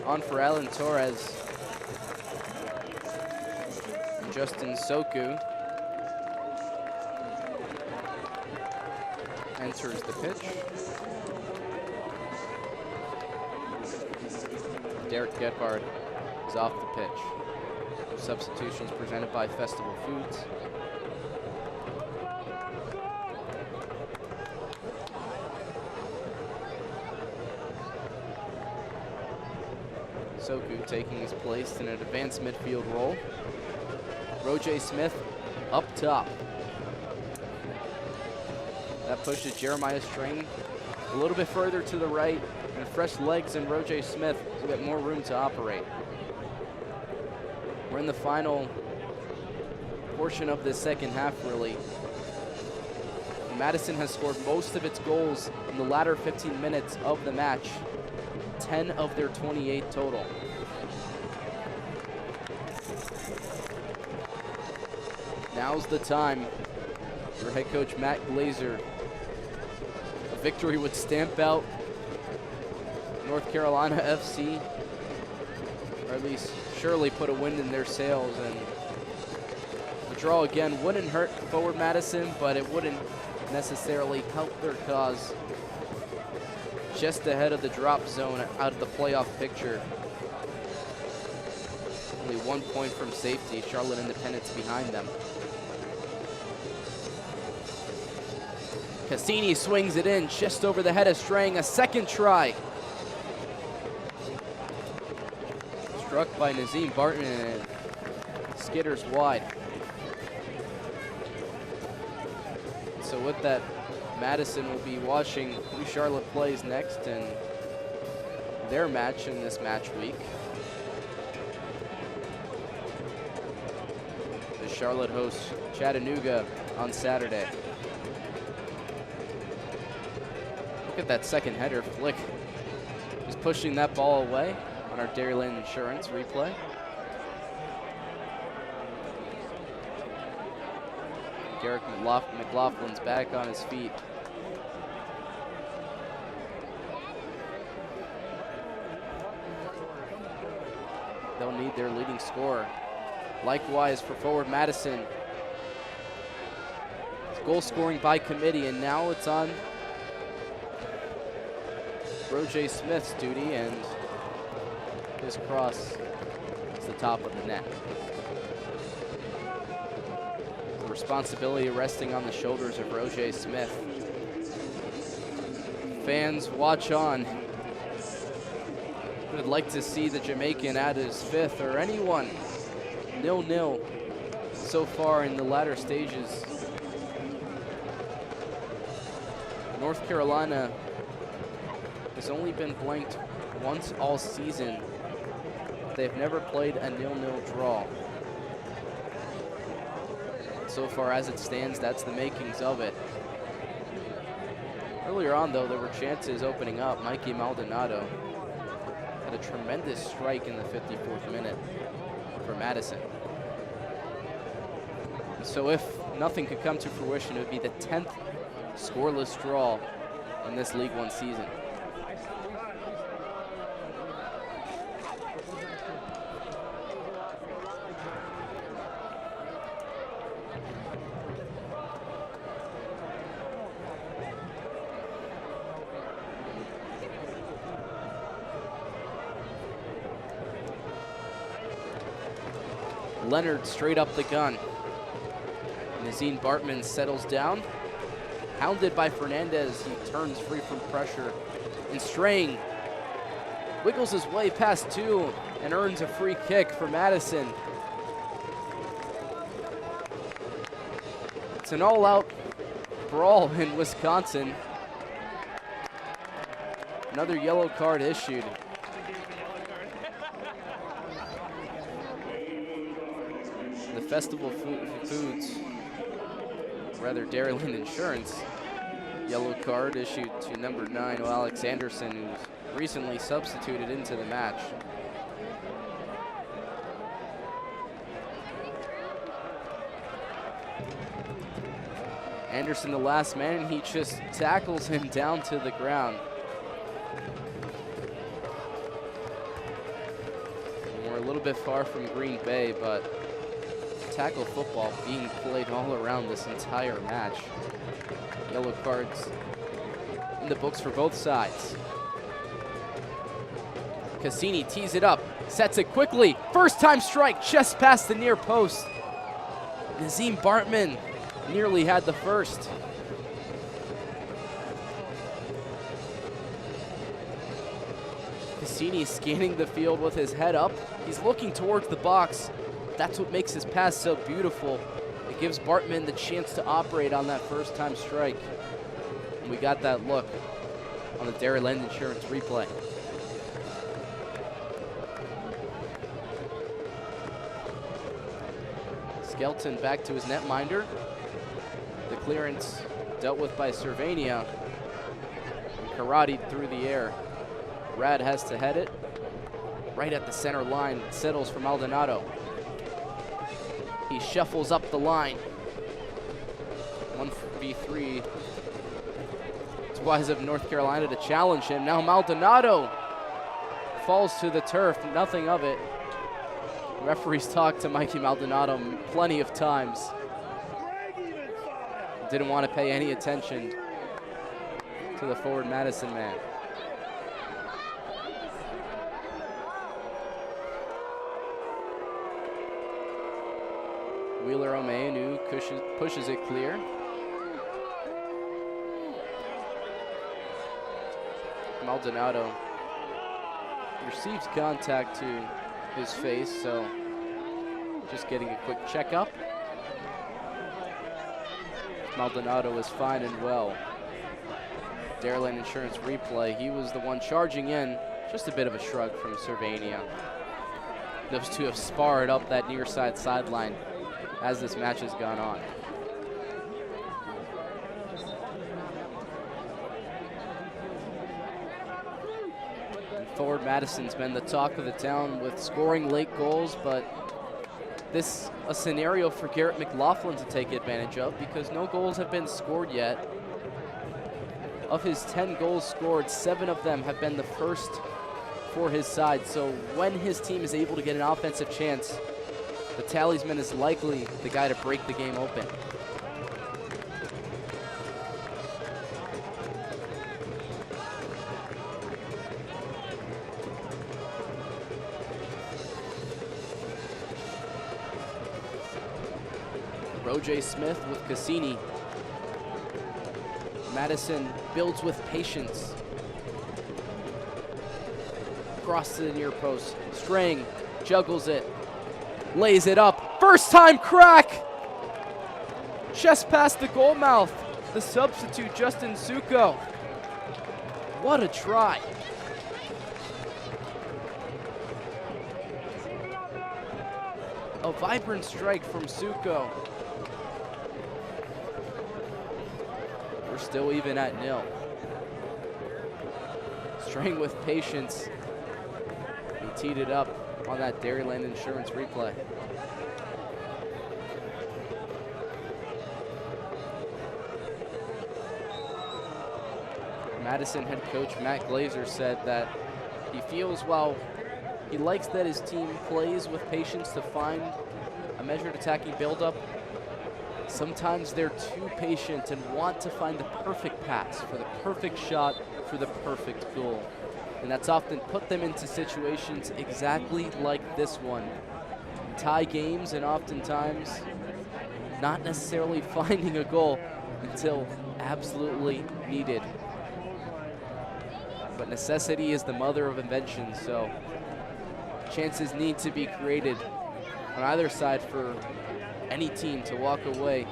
on for Alan Torres. And Justin Soku enters the pitch. Derek Gethard is off the pitch. Substitutions presented by Festival Foods. Soku taking his place in an advanced midfield role. Roger Smith up top. That pushes Jeremiah Strang a little bit further to the right, and fresh legs in Roger Smith to get more room to operate. We're in the final portion of the second half, really. Madison has scored most of its goals in the latter 15 minutes of the match. 10 of their 28 total. Now's the time for head coach Matt Glazer. A victory would stamp out North Carolina FC, or at least surely put a wind in their sails, and a draw again wouldn't hurt Forward Madison, but it wouldn't necessarily help their cause. Just ahead of the drop zone, out of the playoff picture. Only 1 point from safety. Charlotte Independence behind them. Cassini swings it in just over the head of Strang. A second try. Struck by Nazim Barton and skitters wide. So with that, Madison will be watching who Charlotte plays next in their match in this match week. The Charlotte hosts Chattanooga on Saturday. Look at that second header flick. Just pushing that ball away on our Dairyland Insurance replay. Garrick McLaughlin's back on his feet. They'll need their leading scorer. Likewise for forward Madison. It's goal scoring by committee, and now it's on Roger Smith's duty, and his cross is the top of the net. The responsibility resting on the shoulders of Roger Smith. Fans, watch on. Would like to see the Jamaican add his fifth, or anyone. 0-0 so far in the latter stages. North Carolina has only been blanked once all season. They've never played a 0-0 draw. So far as it stands, that's the makings of it. Earlier on though, there were chances opening up. Mikey Maldonado had a tremendous strike in the 54th minute for Madison. So if nothing could come to fruition, it would be the 10th scoreless draw in this League One season. Leonard straight up the gun. Nazim Bartman settles down. Hounded by Fernandez, he turns free from pressure. And Strang wiggles his way past two and earns a free kick for Madison. It's an all-out brawl in Wisconsin. Another yellow card issued. The Festival Foods, rather Dairyland Insurance, yellow card issued to number 9, Alex Anderson, who's recently substituted into the match. Anderson, the last man, and he just tackles him down to the ground. And we're a little bit far from Green Bay, but tackle football being played all around this entire match. Yellow cards in the books for both sides. Cassini tees it up, sets it quickly. First time strike just past the near post. Nazim Bartman nearly had the first. Cassini scanning the field with his head up. He's looking towards the box. That's what makes his pass so beautiful. It gives Bartman the chance to operate on that first time strike. And we got that look on the Dairyland Insurance replay. Skelton back to his netminder. The clearance dealt with by Cervania. Karate through the air. Rad has to head it. Right at the center line, settles for Maldonado. He shuffles up the line. 1v3. It's wise of North Carolina to challenge him. Now Maldonado falls to the turf, nothing of it. Referees talked to Mikey Maldonado plenty of times. Didn't want to pay any attention to the forward Madison man. Wheeler Omeanu pushes it clear. Maldonado receives contact to his face, so just getting a quick checkup. Maldonado is fine and well. Dairyland Insurance replay, he was the one charging in. Just a bit of a shrug from Cervania. Those two have sparred up that near side sideline as this match has gone on. And forward Madison's been the talk of the town with scoring late goals, but this a scenario for Garrett McLaughlin to take advantage of because no goals have been scored yet. Of his 10 goals scored, 7 of them have been the first for his side. So when his team is able to get an offensive chance, the talisman is likely the guy to break the game open. Roger Smith with Cassini. Madison builds with patience. Cross to the near post. Strang juggles it. Lays it up. First time crack! Just past the goal mouth. The substitute, Justin Suko. What a try. A vibrant strike from Suko. We're still even at 0. Strang with patience. He teed it up on that Dairyland Insurance replay. Madison head coach Matt Glazer said that he feels while he likes that his team plays with patience to find a measured attacking buildup, sometimes they're too patient and want to find the perfect pass for the perfect shot for the perfect goal. And that's often put them into situations exactly like this one. Tie games and oftentimes not necessarily finding a goal until absolutely needed. But necessity is the mother of invention, so chances need to be created on either side for any team to walk away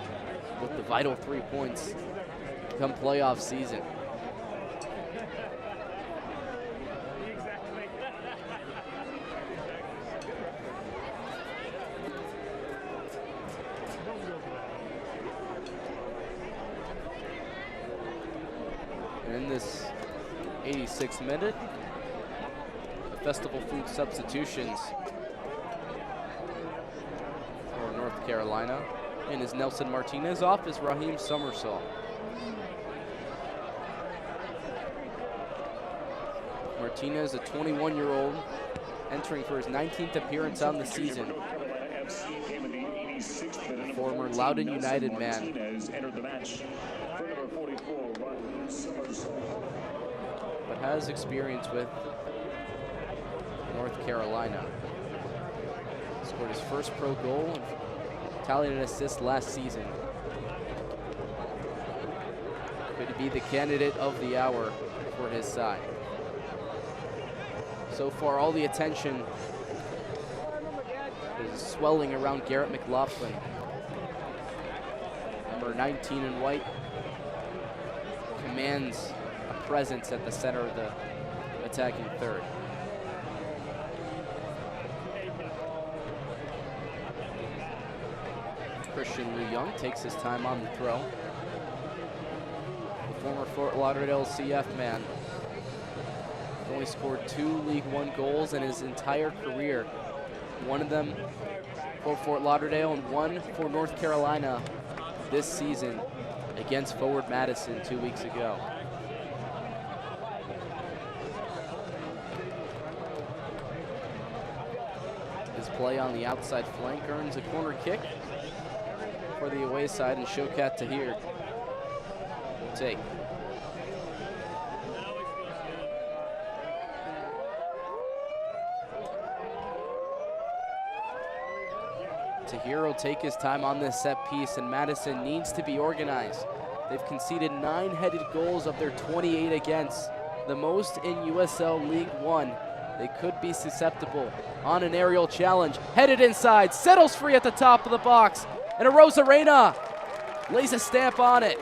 with the vital 3 points come playoff season. And in this 86th minute, the festival food substitutions for North Carolina. In is Nelson Martinez, off is Raheem Somersault. Martinez, a 21-year-old, entering for his 19th appearance on the season. A former Loudoun United man. But has experience with North Carolina. Scored his first pro goal and tallied an assist last season. Could be the candidate of the hour for his side. So far, all the attention is swelling around Garrett McLaughlin. Number 19 in white commands a presence at the center of the attacking third. Christian Liu Young takes his time on the throw. The former Fort Lauderdale CF man only scored 2 League One goals in his entire career. One of them for Fort Lauderdale and one for North Carolina this season against forward Madison 2 weeks ago. His play on the outside flank earns a corner kick for the away side, and Showkat Tahir will take. Tahir will take his time on this set piece, and Madison needs to be organized. They've conceded 9 headed goals of their 28 against the most in USL League One. They could be susceptible on an aerial challenge. Headed inside, settles free at the top of the box, and Arozarena lays a stamp on it.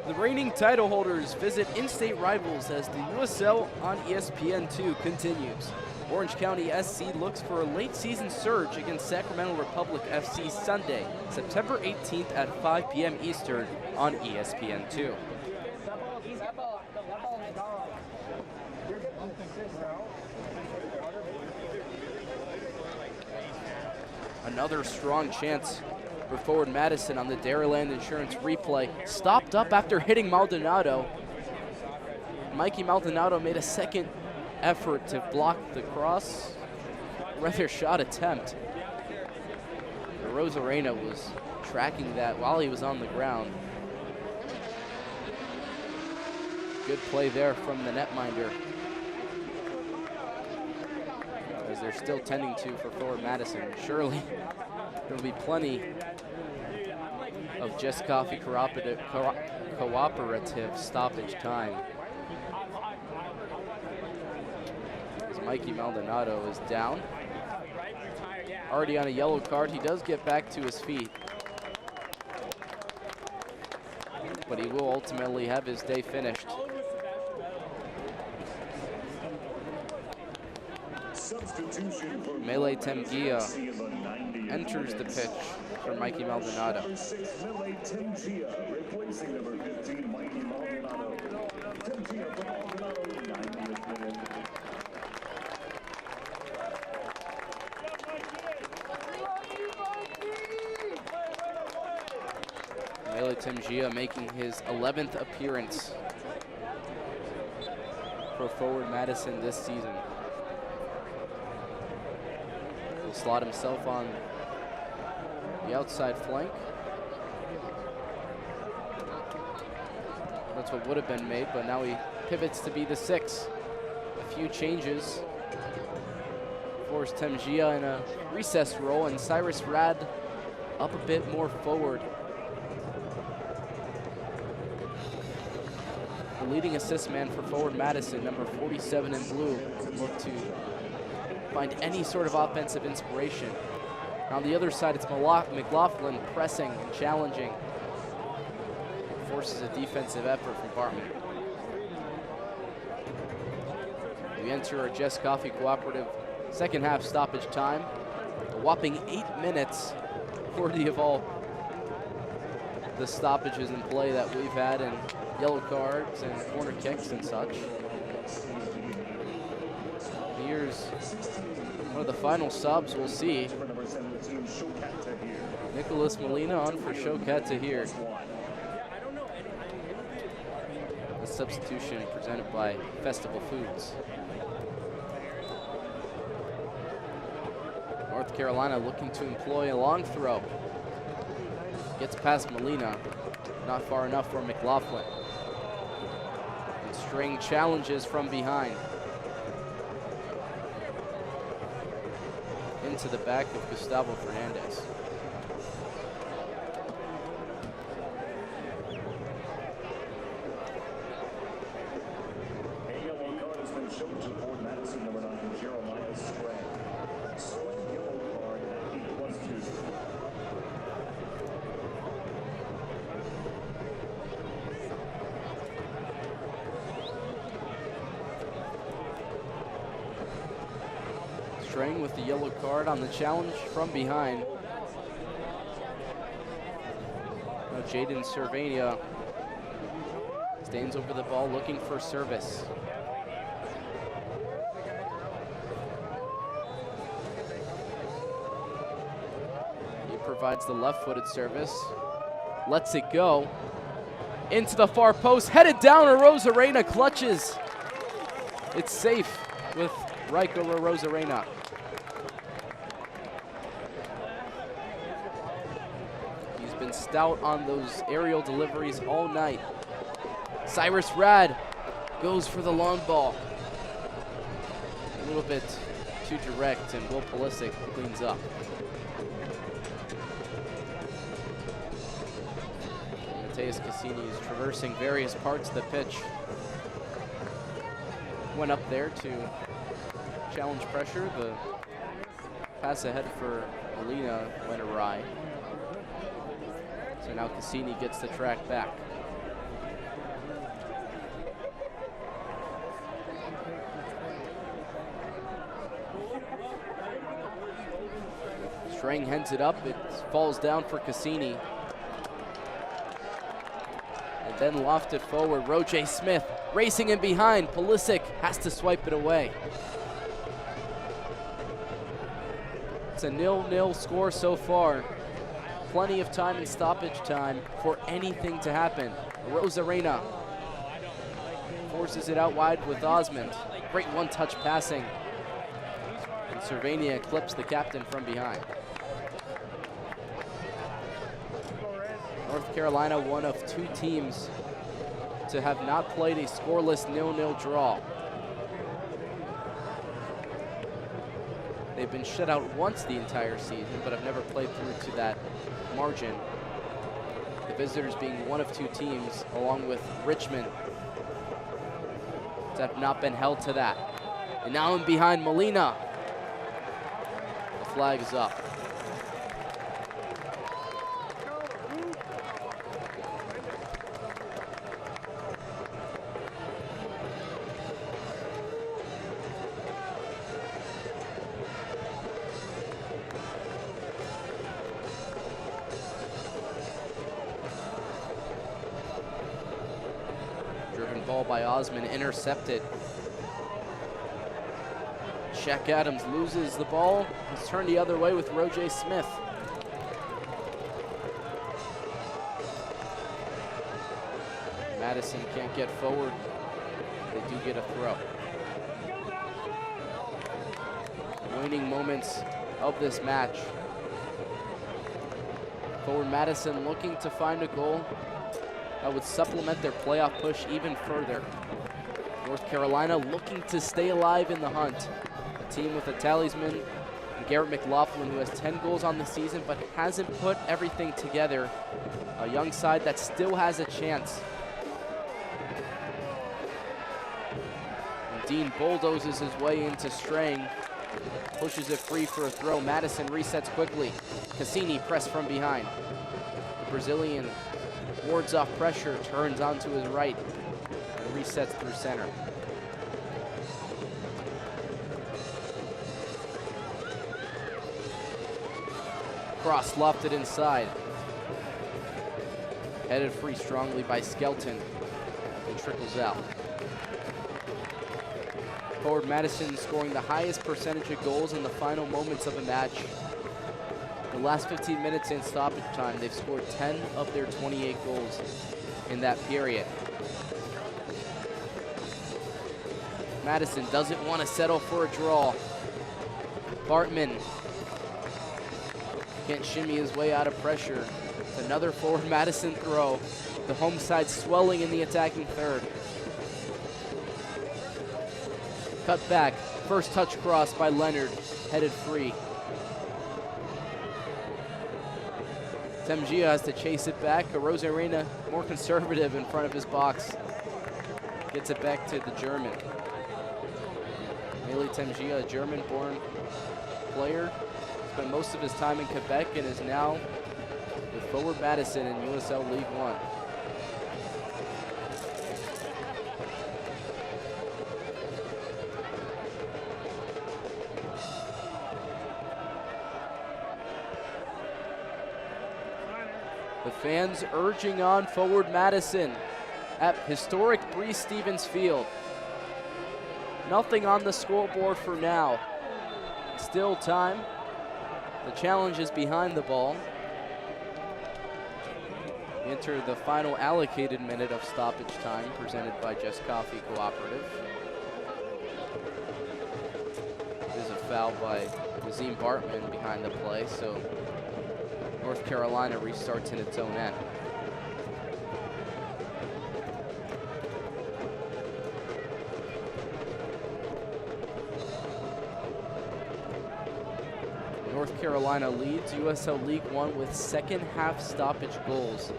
The reigning title holders visit in-state rivals as the USL on ESPN2 continues. Orange County SC looks for a late season surge against Sacramento Republic FC Sunday, September 18th at 5 p.m. Eastern on ESPN2. Another strong chance for forward Madison on the Dairyland Insurance replay. Stopped up after hitting Maldonado. Mikey Maldonado made a second effort to block the cross, rather shot attempt. Arozarena was tracking that while he was on the ground. Good play there from the netminder, as they're still tending to for forward Madison. Surely there'll be plenty of Just Coffee cooperative stoppage time. Mikey Maldonado is down. Already on a yellow card. He does get back to his feet, but he will ultimately have his day finished. Mele Temgia enters the pitch for Mikey Maldonado. Mele Temgia making his 11th appearance for forward Madison this season. He'll slot himself on the outside flank. That's what would have been made, but now he pivots to be the 6. A few changes. Force Temgia in a recess role, and Cyrus Rad up a bit more forward. The leading assist man for forward Madison, number 47 in blue, look to find any sort of offensive inspiration. On the other side, it's McLaughlin pressing and challenging. Forces a defensive effort from Bartman. We enter our Just Coffee Cooperative second half stoppage time. A whopping 8 minutes, worthy of all the stoppages in play that we've had, and yellow cards and corner kicks and such. Here's one of the final subs we'll see. Nicholas Molina on for Shokat Tahir. The substitution presented by Festival Foods. North Carolina looking to employ a long throw. Gets past Molina, not far enough for McLaughlin. And String challenges from behind. Into the back of Gustavo Fernandez. A yellow card has been shown to forward Madison, number 9, Jeremiah Strang. Strang yellow card at 8+2. Strang with the yellow card on the challenge from behind. Now Jaden Cervania stands over the ball looking for service. He provides the left-footed service, lets it go into the far post, headed down. Arozarena clutches. It's safe with Raiko Arozarena. He's been stout on those aerial deliveries all night. Cyrus Rad goes for the long ball. little bit too direct, and Will Pulisic cleans up. Mateus Cassini is traversing various parts of the pitch. Went up there to challenge pressure. The pass ahead for Molina went awry. So now Cassini gets the track back. Strang heads it up. It falls down for Cassini. And then lofted forward. Roger Smith racing in behind. Pulisic has to swipe it away. It's a 0-0 score so far. Plenty of time in stoppage time for anything to happen. Rosarena forces it out wide with Osmond. Great one-touch passing. And Cervania clips the captain from behind. North Carolina, one of 2 teams to have not played a scoreless 0-0 draw. They've been shut out once the entire season, but have never played through to that margin. The visitors being one of 2 teams, along with Richmond, that have not been held to that. And now in behind Molina. The flag is up. Ball by Osmond, intercepted. Shaq Adams loses the ball. He's turned the other way with Roger Smith. Madison can't get forward. They do get a throw. Waning moments of this match. Forward Madison looking to find a goal that would supplement their playoff push even further. North Carolina looking to stay alive in the hunt. A team with a talisman, Garrett McLaughlin, who has 10 goals on the season but hasn't put everything together. A young side that still has a chance. And Dean bulldozes his way into Strang, pushes it free for a throw. Madison resets quickly. Cassini pressed from behind. The Brazilian wards off pressure, turns onto his right, and resets through center. Cross lofted inside. Headed free strongly by Skelton, and trickles out. Forward Madison scoring the highest percentage of goals in the final moments of a match. The last 15 minutes in stoppage time, they've scored 10 of their 28 goals in that period. Madison doesn't want to settle for a draw. Bartman can't shimmy his way out of pressure. It's another forward Madison throw. The home side swelling in the attacking third. Cut back, first touch cross by Leonard, headed free. Temgia has to chase it back. Rosarena more conservative in front of his box. Gets it back to the German. Meli Temgia, a German-born player, spent most of his time in Quebec and is now with Forward Madison in USL League One. The fans urging on Forward Madison at historic Breese Stevens Field. Nothing on the scoreboard for now. Still time. The challenge is behind the ball. We enter the final allocated minute of stoppage time presented by Just Coffee Cooperative. There's a foul by Nazim Bartman behind the play, so North Carolina restarts in its own end. Carolina leads USL League One with second half stoppage goals.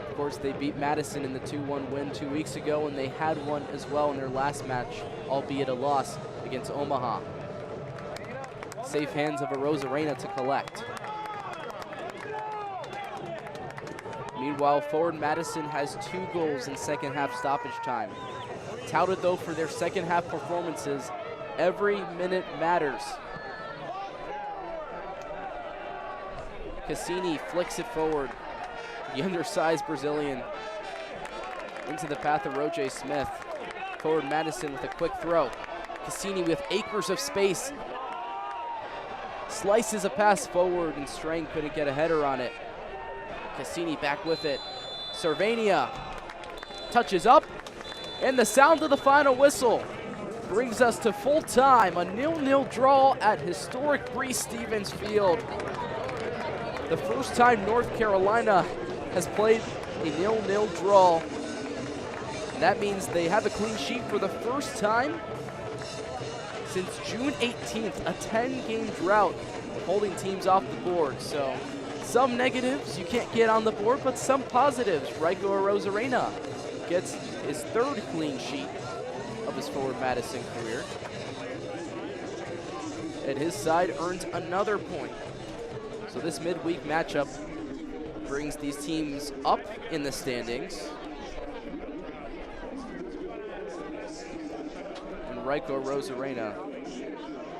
Of course, they beat Madison in the 2-1 win 2 weeks ago, and they had one as well in their last match, albeit a loss against Omaha. Safe hands of Arozarena to collect. Meanwhile, forward Madison has 2 goals in second half stoppage time. Touted though for their second half performances, every minute matters. Cassini flicks it forward. The undersized Brazilian into the path of Roger Smith. Forward Madison with a quick throw. Cassini with acres of space. Slices a pass forward and Strang couldn't get a header on it. Cassini back with it. Cervania touches up, and the sound of the final whistle brings us to full time. A 0-0 draw at historic Breese-Stevens Field. The first time North Carolina has played a 0-0 draw. And that means they have a clean sheet for the first time since June 18th, a 10-game drought holding teams off the board. So some negatives you can't get on the board, but some positives. Raiko Arozarena gets his 3rd clean sheet of his forward Madison career. And his side earns another point. So this midweek matchup brings these teams up in the standings. And Raiko Arozarena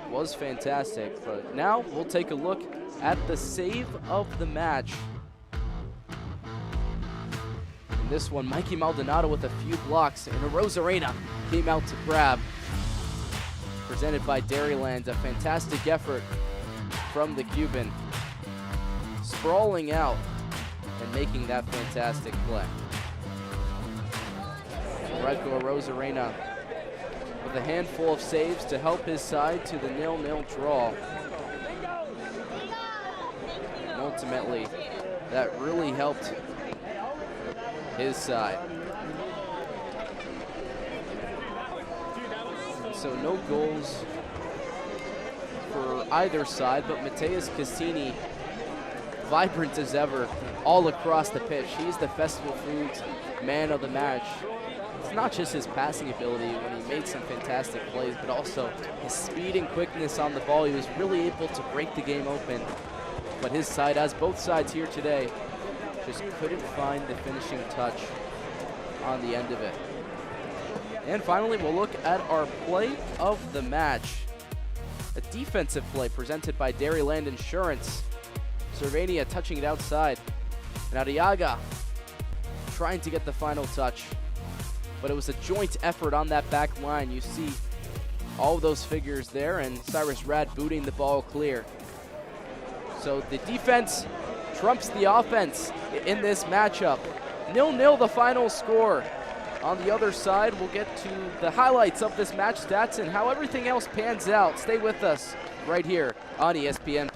was fantastic, but now we'll take a look at the save of the match. In this one, Mikey Maldonado with a few blocks, and Arozarena came out to grab. Presented by Dairyland, a fantastic effort from the Cuban. Sprawling out and making that fantastic play. Raiko Arozarena with a handful of saves to help his side to the 0-0 draw. And ultimately, that really helped his side. So no goals for either side, but Mateus Cassini, vibrant as ever, all across the pitch. He's the Festival Foods man of the match. It's not just his passing ability when he made some fantastic plays, but also his speed and quickness on the ball. He was really able to break the game open. But his side, as both sides here today, just couldn't find the finishing touch on the end of it. And finally, we'll look at our play of the match. A defensive play presented by Dairyland Insurance. Cervania touching it outside. And Arriaga trying to get the final touch. But it was a joint effort on that back line. You see all of those figures there, and Cyrus Rad booting the ball clear. So the defense trumps the offense in this matchup. 0-0 the final score. On the other side, we'll get to the highlights of this match stats and how everything else pans out. Stay with us right here on ESPN+.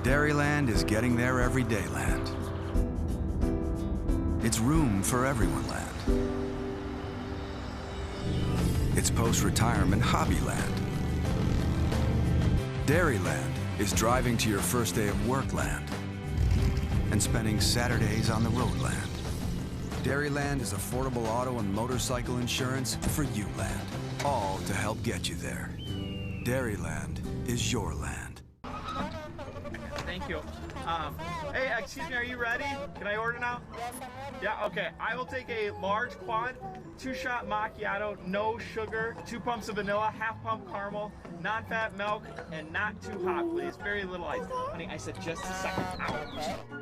Dairyland is getting there every day land. It's room for everyone land. It's post-retirement hobby land. Dairyland is driving to your first day of work land and spending Saturdays on the road land. Dairyland is affordable auto and motorcycle insurance for you land, all to help get you there. Dairyland is your land. Thank you. Hey, excuse me, are you ready? Can I order now? Yeah, okay. I will take a large quad, 2-shot macchiato, no sugar, 2 pumps of vanilla, half pump caramel, non-fat milk, and not too hot, please. Very little ice. Honey, I said just a second. Ow.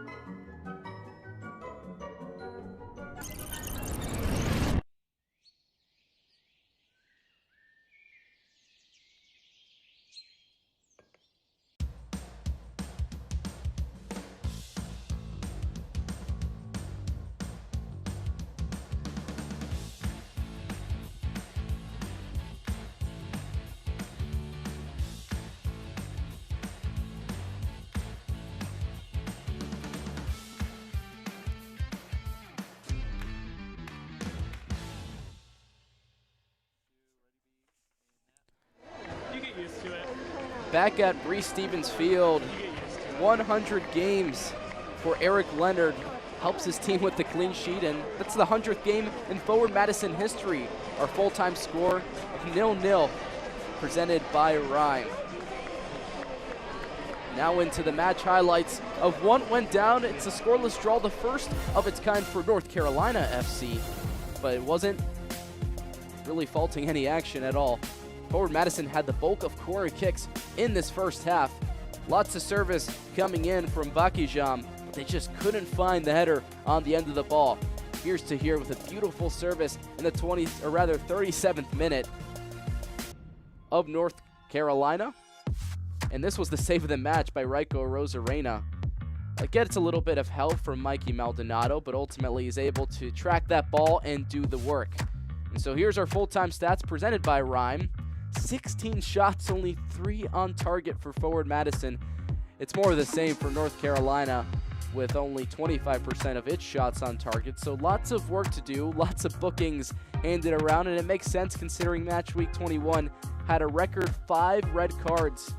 back at Bree Stevens Field. 100 games for Eric Leonard. Helps his team with the clean sheet, and that's the 100th game in Forward Madison history. Our full-time score of 0-0, presented by Rhyme. Now into the match highlights of what went down. It's a scoreless draw, the first of its kind for North Carolina FC, but it wasn't really faulting any action at all. Forward Madison had the bulk of corner kicks in this first half. Lots of service coming in from Bakijam, but they just couldn't find the header on the end of the ball. Here's Tahir with a beautiful service in the 37th minute of North Carolina. And this was the save of the match by Raiko Rosarena. Gets a little bit of help from Mikey Maldonado, but ultimately is able to track that ball and do the work. And so here's our full-time stats presented by Rhyme. 16 shots, only 3 on target for Forward Madison. It's more of the same for North Carolina, with only 25% of its shots on target. So lots of work to do, lots of bookings handed around, and it makes sense considering match week 21 had a record 5 red cards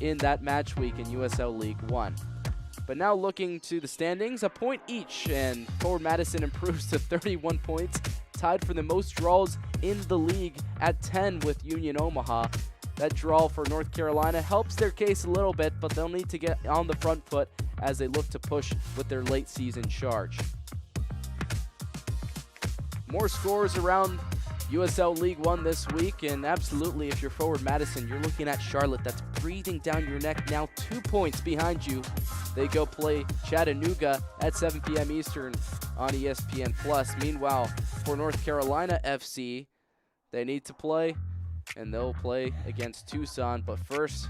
in that match week in USL League One. But now looking to the standings, a point each, and Forward Madison improves to 31 points, tied for the most draws in the league at 10 with Union Omaha. That draw for North Carolina helps their case a little bit, but they'll need to get on the front foot as they look to push with their late season charge. More scores around USL League One this week, and absolutely, if you're Forward Madison, you're looking at Charlotte. That's breathing down your neck now, 2 points behind you. They go play Chattanooga at 7 p.m. Eastern on ESPN+. Meanwhile, for North Carolina FC, they need to play, and they'll play against Tucson. But first,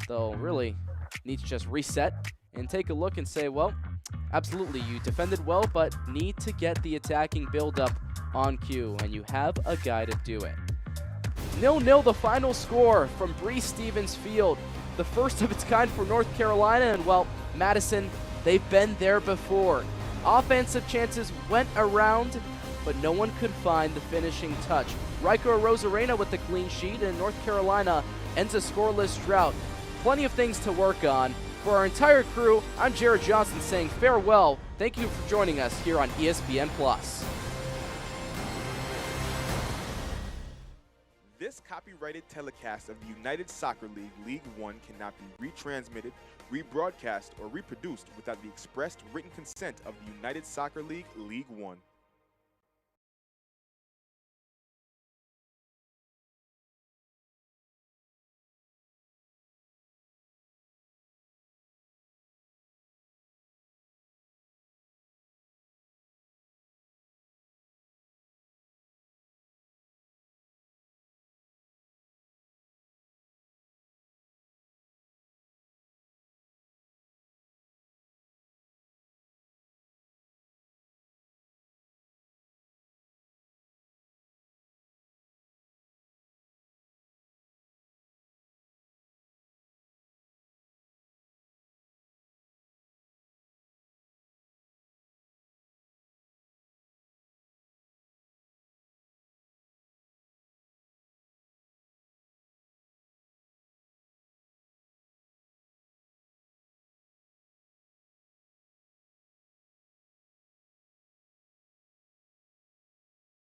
they'll really need to just reset and take a look and say, well, absolutely, you defended well, but need to get the attacking build-up on cue, and you have a guy to do it. 0-0 the final score from Bree Stevens Field, the first of its kind for North Carolina, and well, Madison, they've been there before. Offensive chances went around, but no one could find the finishing touch. Raiko Rosarena with the clean sheet, and North Carolina ends a scoreless drought. Plenty of things to work on. For our entire crew, I'm Jared Johnson saying farewell. Thank you for joining us here on ESPN+. This copyrighted telecast of the United Soccer League League One cannot be retransmitted, rebroadcast, or reproduced without the expressed written consent of the United Soccer League League One.